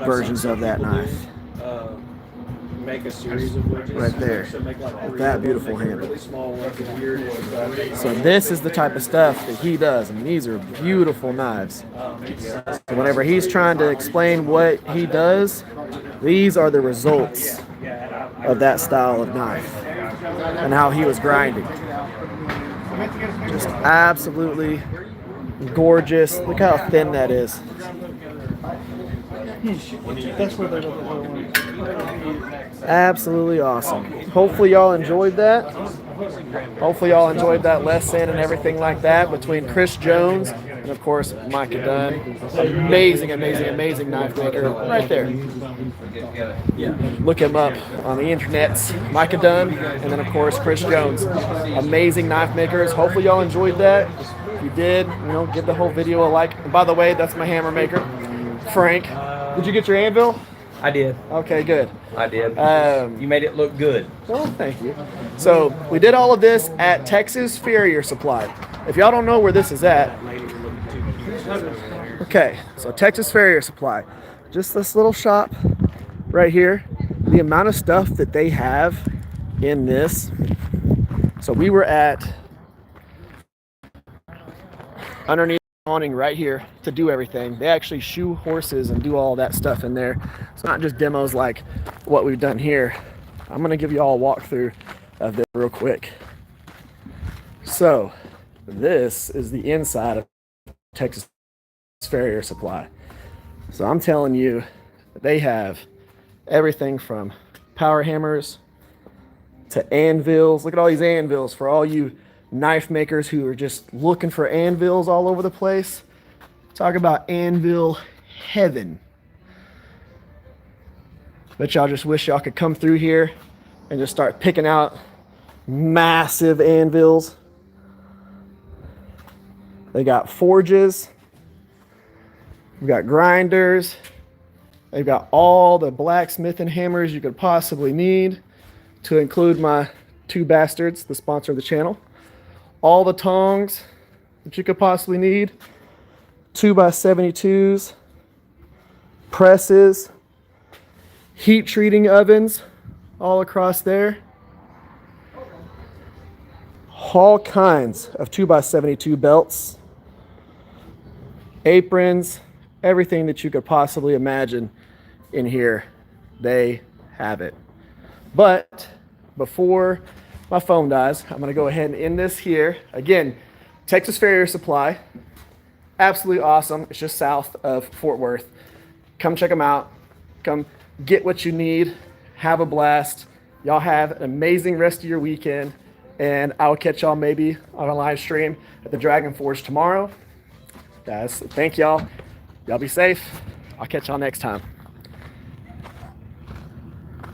Speaker 5: versions of that knife.
Speaker 4: Make a series of widgets.
Speaker 5: Right there.
Speaker 4: So make like
Speaker 5: With that beautiful handle.
Speaker 4: really small ones with weird.
Speaker 5: So this is the type of stuff that he does, and these are beautiful knives. So whenever he's trying to explain what he does, these are the results of that style of knife and how he was grinding. Just absolutely gorgeous. Look how thin that is.
Speaker 6: That's where they're looking for.
Speaker 5: Absolutely awesome. Hopefully y'all enjoyed that. Hopefully y'all enjoyed that lesson and everything like that between Chris Jones and of course Micah Dunn. Amazing, amazing, amazing knife maker right there. Look him up on the internets. Micah Dunn and then of course Chris Jones. Amazing knife makers. Hopefully y'all enjoyed that. If you did, you know, give the whole video a like. And by the way, that's my hammer maker, Frank. Did you get your anvil?
Speaker 9: I did.
Speaker 5: Okay, good.
Speaker 9: I did. You made it look good.
Speaker 5: Well, thank you. So we did all of this at Texas Farrier Supply. If y'all don't know where this is at, okay, so Texas Farrier Supply, just this little shop right here. The amount of stuff that they have in this. So we were at underneath the awning right here to do everything. They actually shoe horses and do all that stuff in there. It's not just demos like what we've done here. I'm gonna give you all a walkthrough of this real quick. So this is the inside of Texas Farrier Supply. So I'm telling you, they have everything from power hammers to anvils. Look at all these anvils for all you knife makers who are just looking for anvils all over the place. Talk about anvil heaven. But y'all just wish y'all could come through here and just start picking out massive anvils. They got forges. We've got grinders. They've got all the blacksmithing hammers you could possibly need, to include my two bastards, the sponsor of the channel. All the tongs that you could possibly need. 2x72s, presses, heat treating ovens all across there. All kinds of 2x72 belts, aprons, everything that you could possibly imagine in here, they have it. But before my phone dies, I'm gonna go ahead and end this here. Again, Texas Farrier Supply, absolutely awesome. It's just south of Fort Worth. Come check them out. Come get what you need. Have a blast. Y'all have an amazing rest of your weekend. And I'll catch y'all maybe on a live stream at the Dragon Forge tomorrow. Guys, thank y'all. Y'all be safe. I'll catch y'all next time.